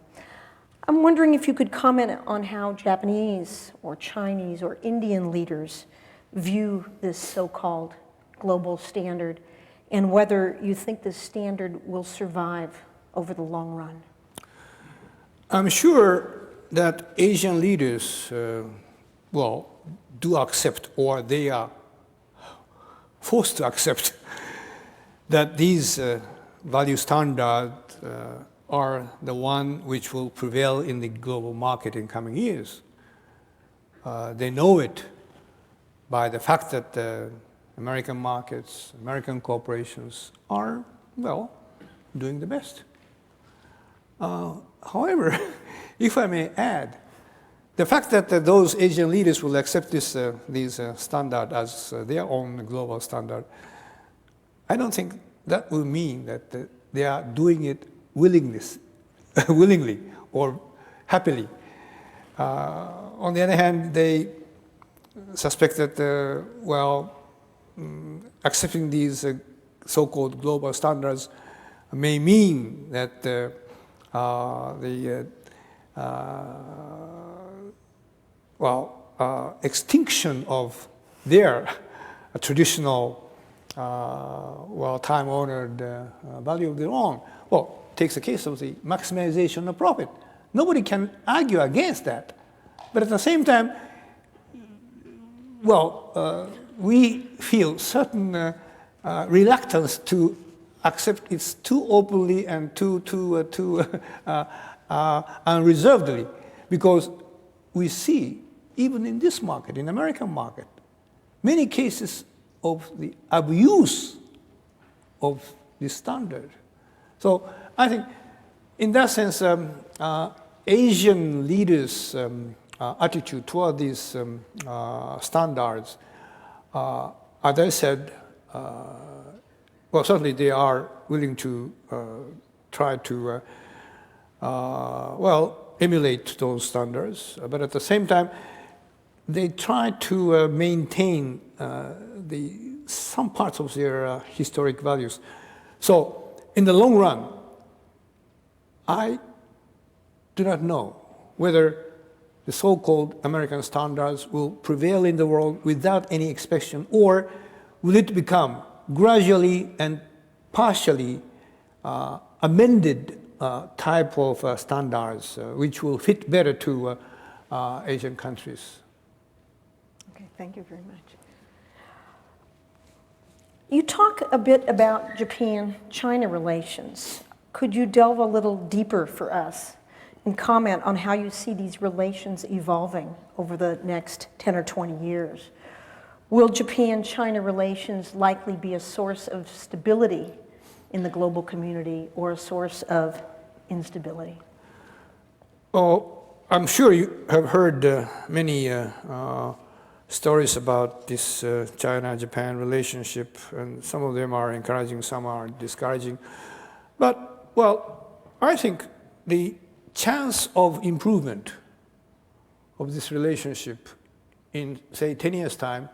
I'm wondering if you could comment on how Japanese or Chinese or Indian leaders view this so-called global standard and whether you think this standard will survive over the long run. I'm sure that Asian leaders, do accept, or they are forced to accept, that these value standards are the one which will prevail in the global market in coming years. They know it by the fact that American markets, American corporations are, doing the best. However, if I may add, the fact that those Asian leaders will accept these standards as their own global standard, I don't think that will mean that they are doing it willingly or happily. On the other hand, they suspect that, accepting these so-called global standards may mean that the extinction of their traditional, time-honored value of their own. Well, takes the case of the maximization of profit. Nobody can argue against that. But at the same time, we feel certain reluctance to accept it too openly and too unreservedly, because we see, even in this market, in the American market, many cases of the abuse of this standard. So I think, in that sense, Asian leaders' attitude toward these standards, as I said, certainly they are willing to try to, emulate those standards, but at the same time, they try to maintain some parts of their historic values. So, in the long run, I do not know whether the so-called American standards will prevail in the world without any exception, or will it become gradually and partially amended type of standards which will fit better to Asian countries. Okay, thank you very much. You talk a bit about Japan-China relations. Could you delve a little deeper for us and comment on how you see these relations evolving over the next 10 or 20 years? Will Japan-China relations likely be a source of stability in the global community or a source of instability? Well, I'm sure you have heard many stories about this China-Japan relationship, and some of them are encouraging, some are discouraging. But, I think the chance of improvement of this relationship in, say, 10 years' time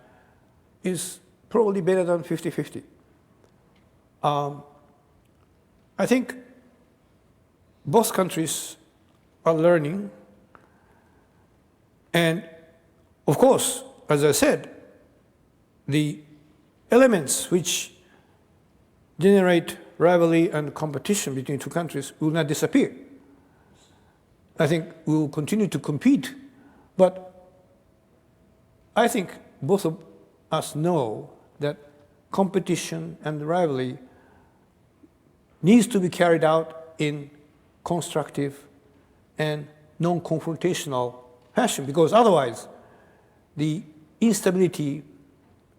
is probably better than 50-50. I think both countries are learning, and of course, as I said, the elements which generate rivalry and competition between two countries will not disappear. I think we will continue to compete, but I think both of us know that competition and rivalry needs to be carried out in constructive and non-confrontational fashion, because otherwise the instability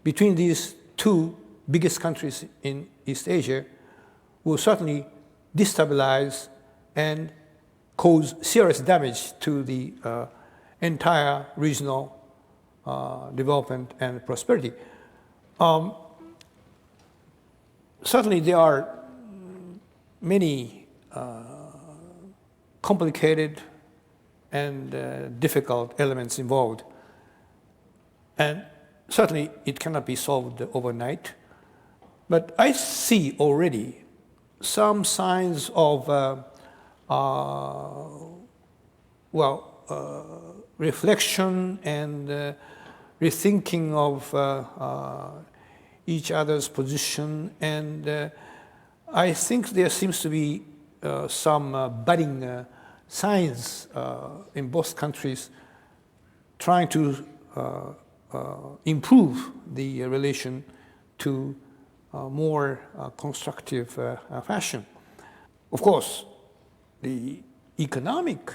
between these two biggest countries in East Asia will certainly destabilize and cause serious damage to the entire regional development and prosperity. Certainly there are many complicated and difficult elements involved, and certainly it cannot be solved overnight. But I see already some signs of, reflection and rethinking of each other's position. And I think there seems to be some budding signs in both countries trying to improve the relation to more constructive fashion. Of course, the economic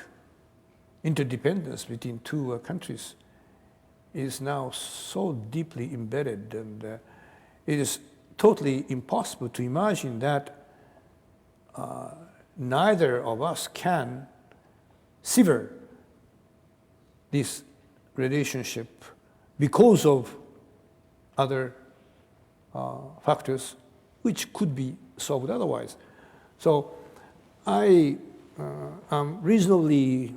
interdependence between two countries is now so deeply embedded, and it is totally impossible to imagine that neither of us can sever this relationship because of other factors which could be solved otherwise. So I am reasonably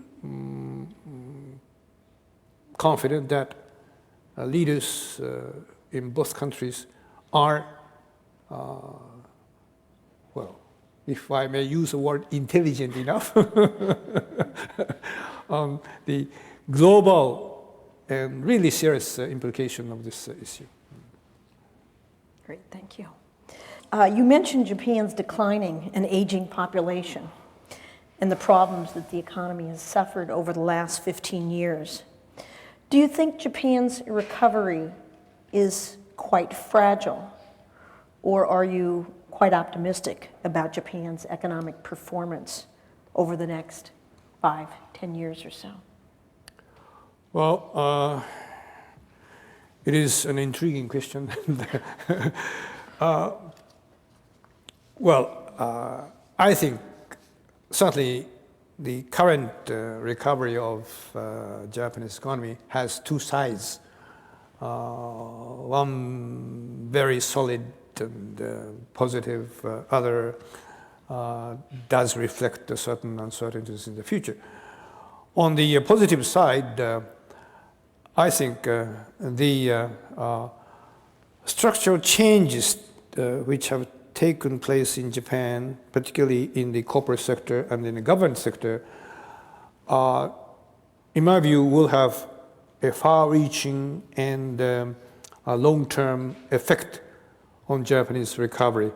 confident that leaders in both countries are, if I may use the word, intelligent enough on the global and really serious implication of this issue. Great, thank you. You mentioned Japan's declining and aging population and the problems that the economy has suffered over the last 15 years. Do you think Japan's recovery is quite fragile, or are you quite optimistic about Japan's economic performance over the next 5, 10 years or so? Well, it is an intriguing question. I think certainly the current recovery of Japanese economy has two sides. One very solid and positive, other does reflect certain uncertainties in the future. On the positive side, I think the structural changes which have taken place in Japan, particularly in the corporate sector and in the government sector, in my view, will have a far-reaching and a long-term effect on Japanese recovery,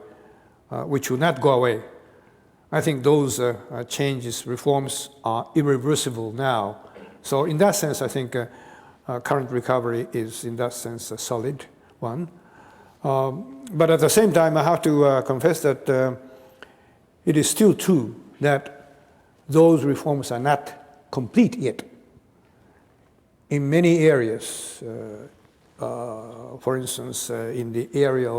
which will not go away. I think those changes, reforms are irreversible now. So in that sense, I think current recovery is, in that sense, a solid one. But at the same time, I have to confess that it is still true that those reforms are not complete yet. In many areas, for instance, in the area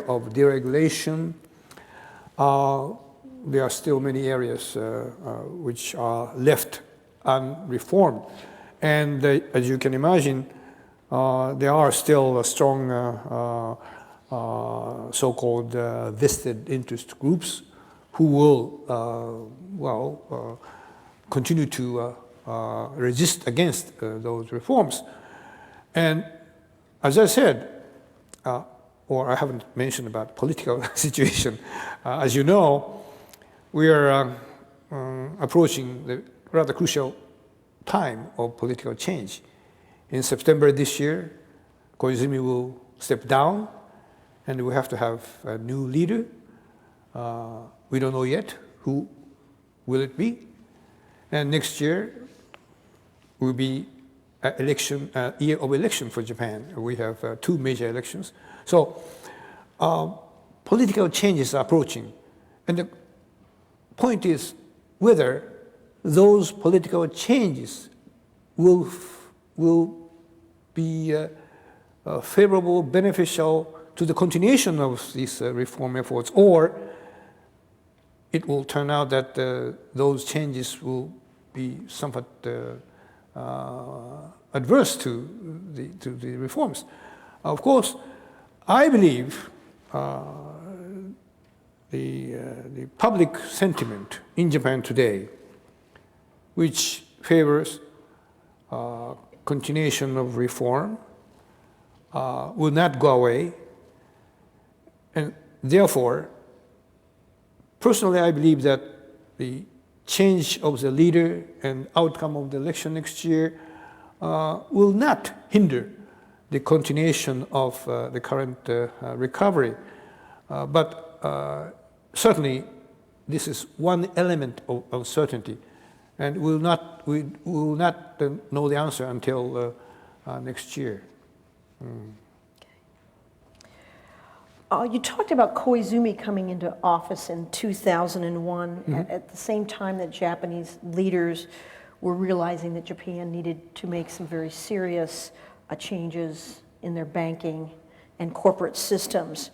of deregulation, there are still many areas which are left unreformed. And as you can imagine, there are still strong so-called vested interest groups who will, continue to resist against those reforms. And as I said, or I haven't mentioned about political situation, as you know, we are approaching the rather crucial time of political change. In September this year, Koizumi will step down, and we have to have a new leader. We don't know yet who will it be. And next year will be an election, year of election for Japan. We have two major elections. So political changes are approaching. And the point is whether those political changes will be favorable, beneficial to the continuation of these reform efforts, or it will turn out that those changes will be somewhat adverse to the reforms. Of course, I believe the public sentiment in Japan today, which favors continuation of reform, will not go away, And therefore, personally, I believe that the change of the leader and outcome of the election next year will not hinder the continuation of the current recovery. But certainly, this is one element of uncertainty, and we will not know the answer until next year. You talked about Koizumi coming into office in 2001 at the same time that Japanese leaders were realizing that Japan needed to make some very serious changes in their banking and corporate systems.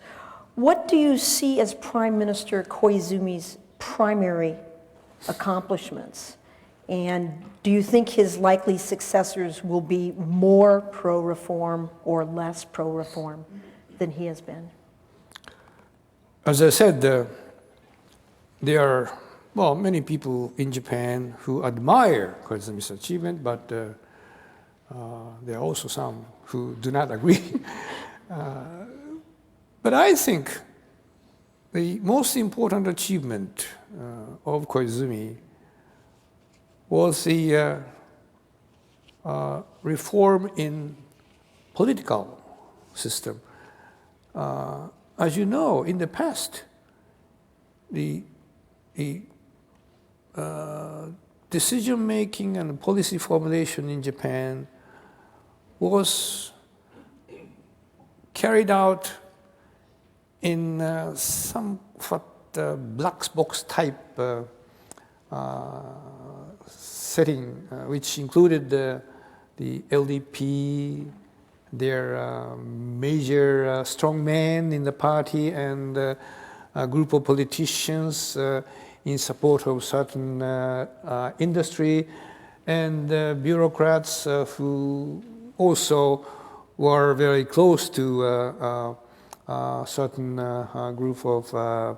What do you see as Prime Minister Koizumi's primary accomplishments? And do you think his likely successors will be more pro-reform or less pro-reform than he has been? As I said, there are, well, many people in Japan who admire Koizumi's achievement, but there are also some who do not agree. But I think the most important achievement of Koizumi was the reform in political system. As you know, in the past, the decision-making and policy formulation in Japan was carried out in somewhat black box type setting, which included the LDP, their major strong men in the party, and a group of politicians in support of certain industry, and bureaucrats who also were very close to a certain group of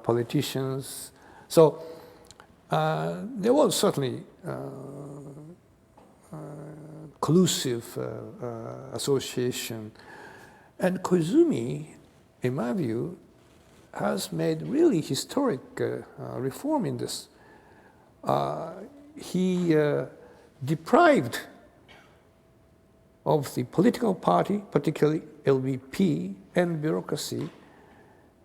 politicians. So there was certainly collusive association. And Koizumi, in my view, has made really historic reform in this. He deprived of the political party, particularly LDP and bureaucracy,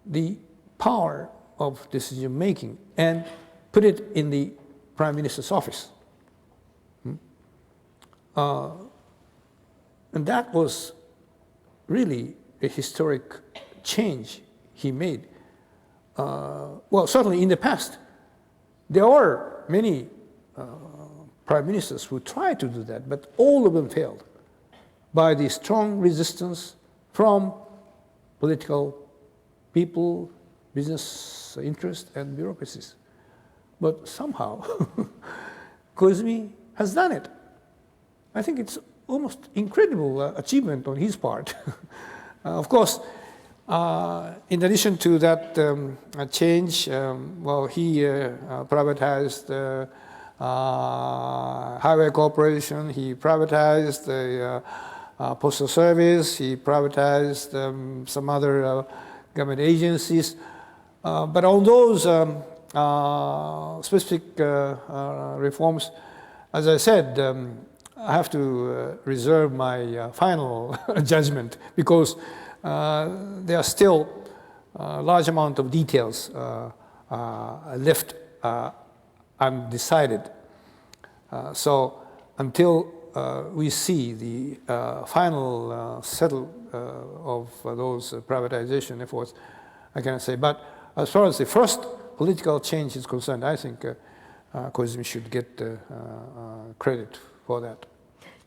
the power of decision making and put it in the Prime Minister's office. And that was really a historic change he made. Well, certainly in the past, there are many prime ministers who tried to do that, but all of them failed by the strong resistance from political people, business interests, and bureaucracies. But somehow, Koizumi has done it. I think it's almost incredible achievement on his part. Of course, in addition to that change, well, he privatized highway corporation, he privatized the postal service, he privatized some other government agencies. But on those specific reforms, as I said, I have to reserve my final judgment because there are still a large amount of details left undecided. So until we see the final settle of those privatization efforts, I cannot say. But as far as the first political change is concerned, I think Koizumi should get credit for that.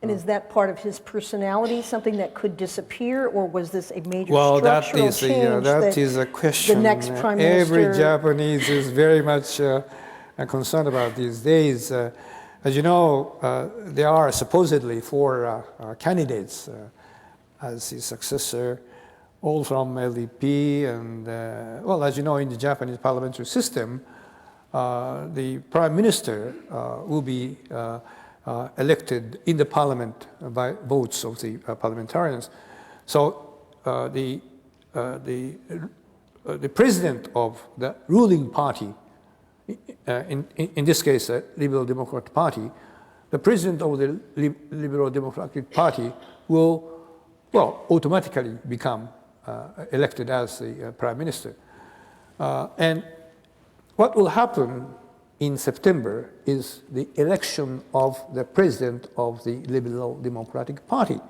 And is that part of his personality, something that could disappear, or was this a major well, structural change? That is a question. The next prime minister. Every Japanese is very much concerned about these days. As you know, there are supposedly 4 candidates as his successor, all from LDP, and well, as you know, in the Japanese parliamentary system, the prime minister will be elected in the parliament by votes of the parliamentarians. So the the president of the ruling party, in this case, the Liberal Democratic Party, the president of the Liberal Democratic Party will, well, automatically become elected as the prime minister. And what will happen in September is the election of the president of the Liberal Democratic Party.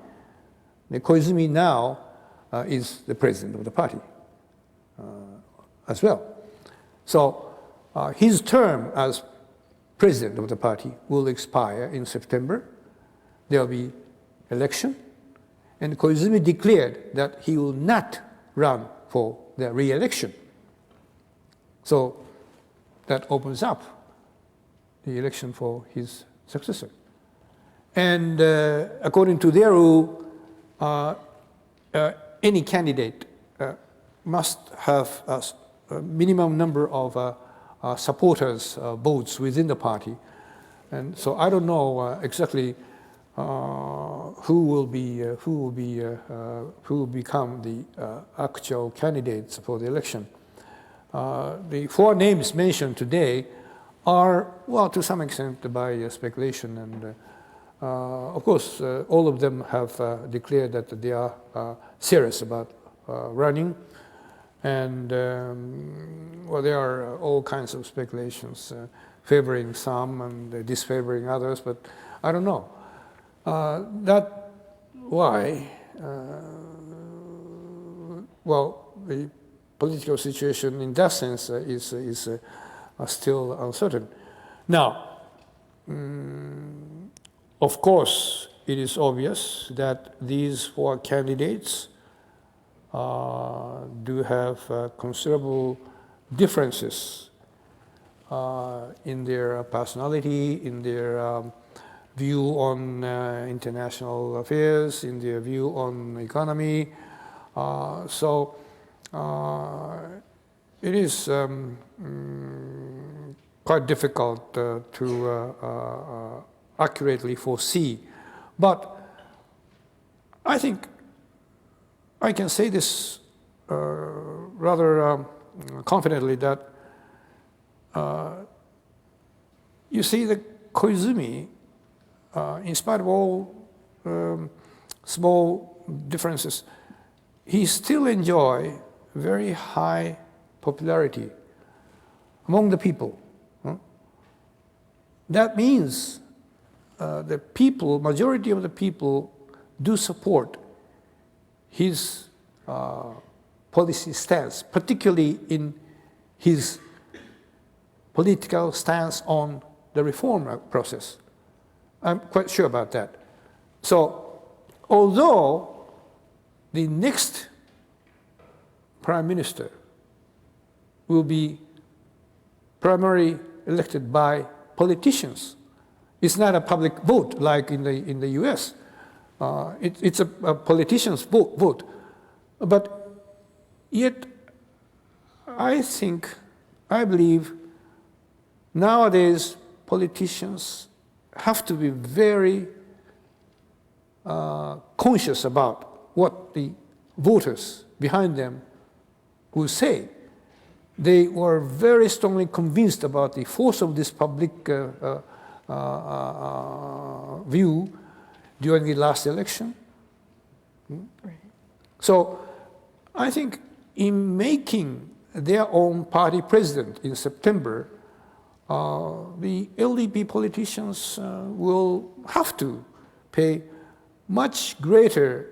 Koizumi now is the president of the party as well. So his term as president of the party will expire in September. There will be election, and Koizumi declared that he will not run for the re-election. So that opens up the election for his successor. And according to their rule, any candidate must have a minimum number of supporters, votes within the party. And so I don't know exactly who will become the actual candidates for the election. The four names mentioned today are, well, to some extent by speculation, and of course, all of them have declared that they are serious about running, and well, there are all kinds of speculations favoring some and disfavoring others, but I don't know. That's why, well, the political situation in that sense is still uncertain. Now, of course, it is obvious that these four candidates do have considerable differences in their personality, in their view on international affairs, in their view on economy. So it is quite difficult to accurately foresee. But I think I can say this rather confidently, that you see, the Koizumi, in spite of all small differences, he still enjoys very high popularity among the people. That means the people, majority of the people, do support his policy stance, particularly in his political stance on the reform process. I'm quite sure about that. So, although the next prime minister will be primarily elected by politicians, it's not a public vote like in the U.S. It's a politician's vote. But yet, I believe nowadays politicians have to be very conscious about what the voters behind them will say. They were very strongly convinced about the force of this public view during the last election. Right. So I think in making their own party president in September, the LDP politicians will have to pay much greater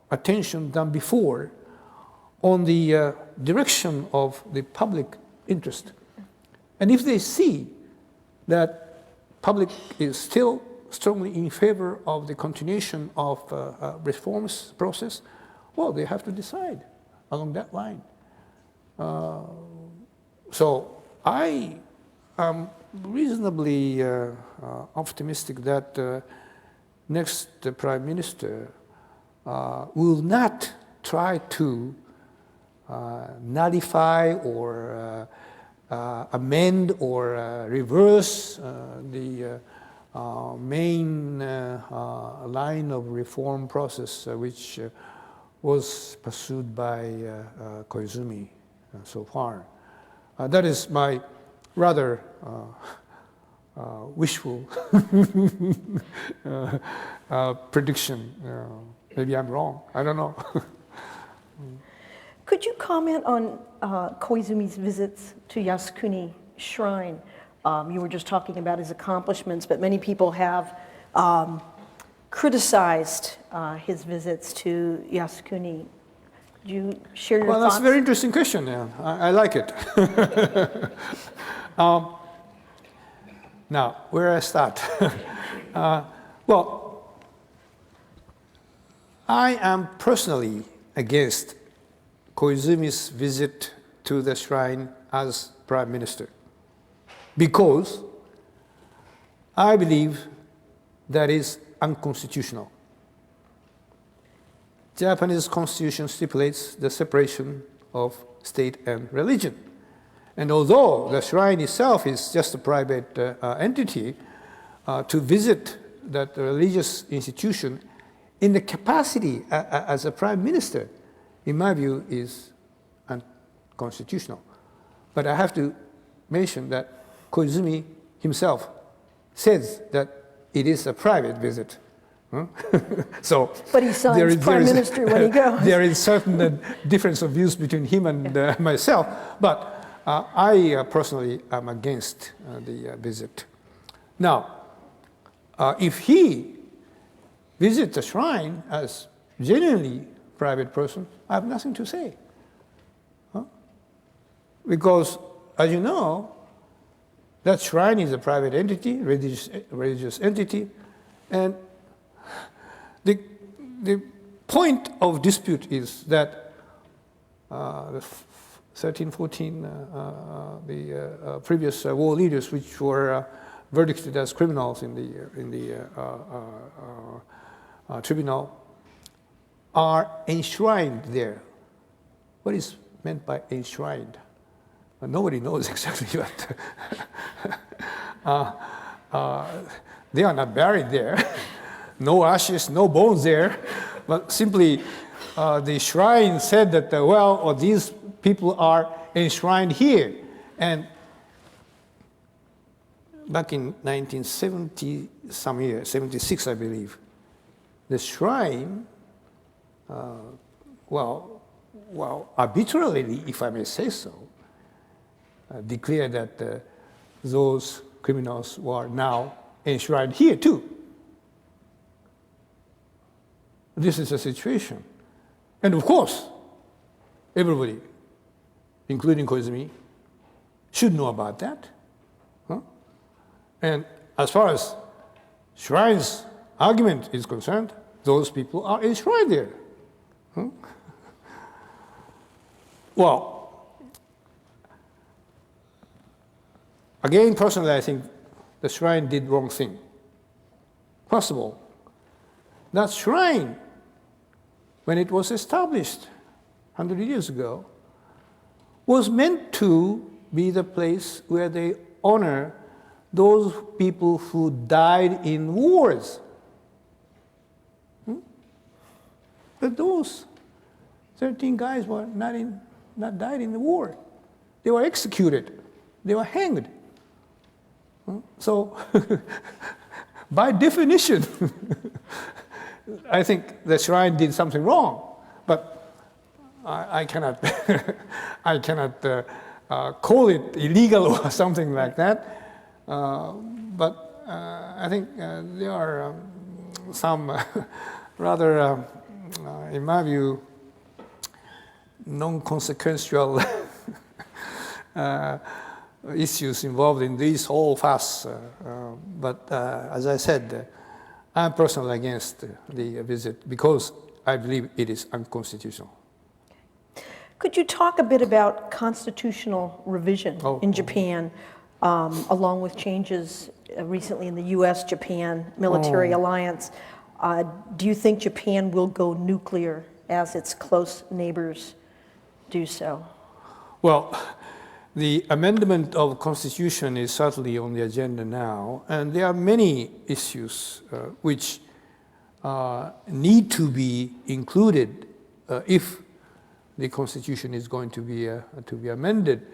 attention than before on the direction of the public interest. And if they see that public is still strongly in favor of the continuation of reforms process, well, they have to decide along that line. So I am reasonably optimistic that next Prime Minister will not try to nullify or amend or reverse the main line of reform process which was pursued by Koizumi so far. That is my rather wishful prediction. Maybe I'm wrong. I don't know. Could you comment on Koizumi's visits to Yasukuni Shrine? You were just talking about his accomplishments, but many people have criticized his visits to Yasukuni. Could you share your thoughts? Well, that's a very interesting question. Yeah. I like it. Now, where I start? Well, I am personally against Koizumi's visit to the shrine as Prime Minister because I believe that is unconstitutional. Japanese constitution stipulates the separation of state and religion. And although the shrine itself is just a private entity, to visit that religious institution in the capacity as a prime minister, in my view, is unconstitutional. But I have to mention that Koizumi himself says that it is a private visit. So but he signs prime minister when he goes. There is certain difference of views between him and myself, but I personally am against the visit. Now, if he visits the shrine as genuinely private person, I have nothing to say. Because, as you know, that shrine is a private entity, religious entity, and the point of dispute is that the 13, 14, the previous war leaders, which were verdicted as criminals in the tribunal, are enshrined there. What is meant by enshrined? Nobody knows exactly what. They are not buried there. No ashes, no bones there, but simply the shrine said that, these people are enshrined here. And back in 1970, some year, 76, I believe, the shrine, arbitrarily, if I may say so, declared that those criminals were now enshrined here too. This is the situation. And of course, everybody, including Koizumi, should know about that. And as far as shrine's argument is concerned, those people are enshrined there. Well, again, personally, I think the shrine did wrong thing. First of all, that shrine, when it was established 100 years ago, was meant to be the place where they honor those people who died in wars. But those 13 guys were not died in the war. They were executed. They were hanged. So, by definition, I think the shrine did something wrong. But I cannot, I cannot call it illegal or something like that. But I think there are some rather, in my view, non-consequential issues involved in this whole fuss. But as I said, I'm personally against the visit because I believe it is unconstitutional. Could you talk a bit about constitutional revision in Japan, along with changes recently in the U.S.-Japan military alliance? Do you think Japan will go nuclear as its close neighbors do so? Well, the amendment of Constitution is certainly on the agenda now, and there are many issues which need to be included if the constitution is going to be amended.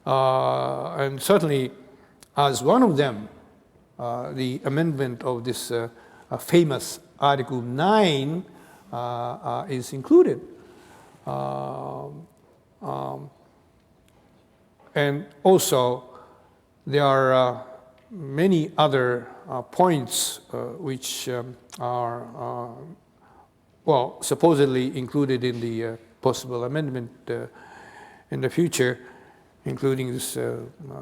And certainly, as one of them, the amendment of this famous Article 9 is included. And also, there are many other points which are, well, supposedly included in the possible amendment in the future, including this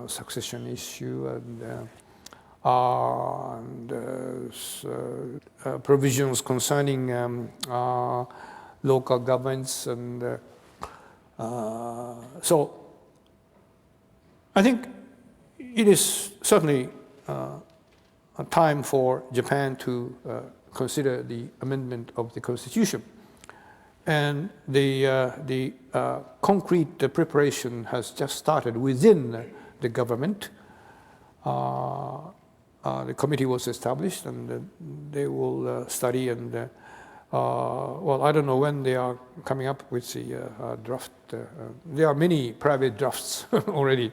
succession issue and provisions concerning local governments. And so I think it is certainly a time for Japan to consider the amendment of the constitution. And the concrete preparation has just started within the government. The committee was established, and they will study and, well, I don't know when they are coming up with the draft. There are many private drafts already,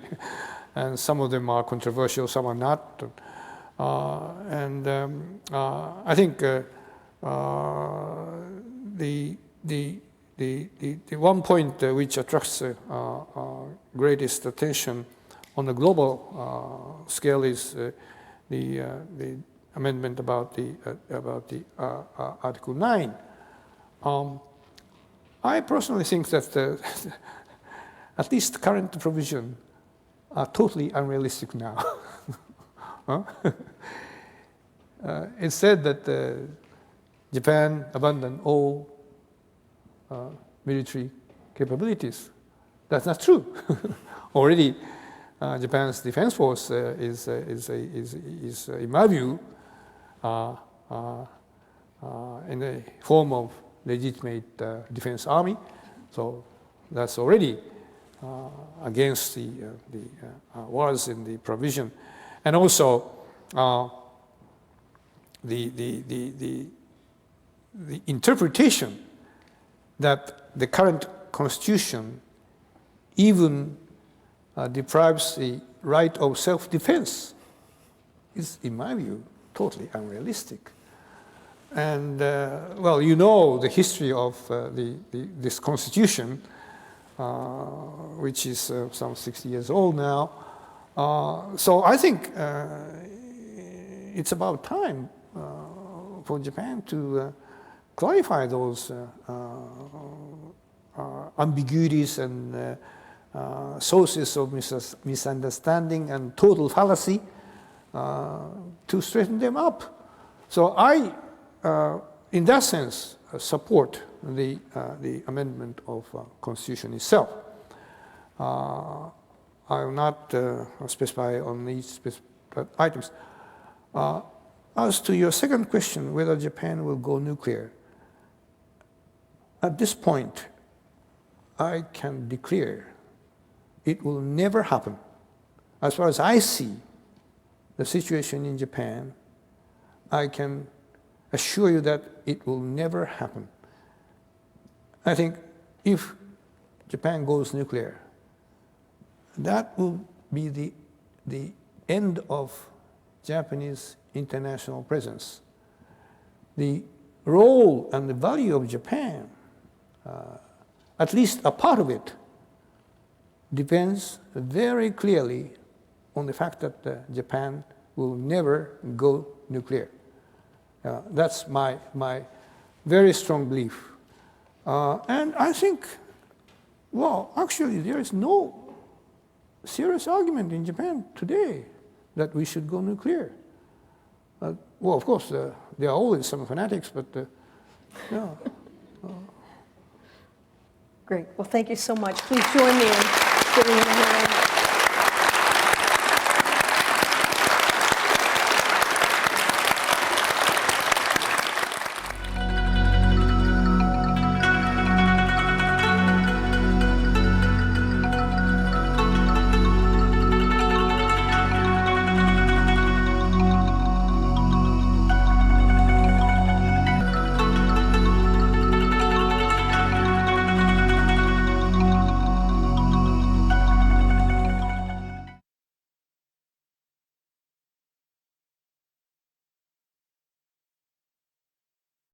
and some of them are controversial, some are not. And I think the one point which attracts greatest attention on the global scale is the amendment about the Article 9. I personally think that at least the current provision are totally unrealistic now. It's said that Japan abandoned all military capabilities. That's not true. Already, Japan's defense force is in my view, in the form of legitimate defense army. So that's already against the was in the provision, and also the interpretation that the current constitution even deprives the right of self-defense is, in my view, totally unrealistic. And well, you know the history of this constitution, which is some 60 years old now. So I think it's about time for Japan to clarify those ambiguities and sources of misunderstanding and total fallacy to straighten them up. So I, in that sense, support the amendment of Constitution itself. I will not specify on each items. As to your second question, whether Japan will go nuclear, at this point, I can declare it will never happen. As far as I see the situation in Japan, I can assure you that it will never happen. I think if Japan goes nuclear, that will be the end of Japanese international presence. The role and the value of Japan, at least a part of it, depends very clearly on the fact that Japan will never go nuclear. That's my very strong belief. And I think, well, actually there is no serious argument in Japan today that we should go nuclear. Well, of course, there are always some fanatics, but yeah. Great. Well, thank you so much. Please join me in giving him a hand.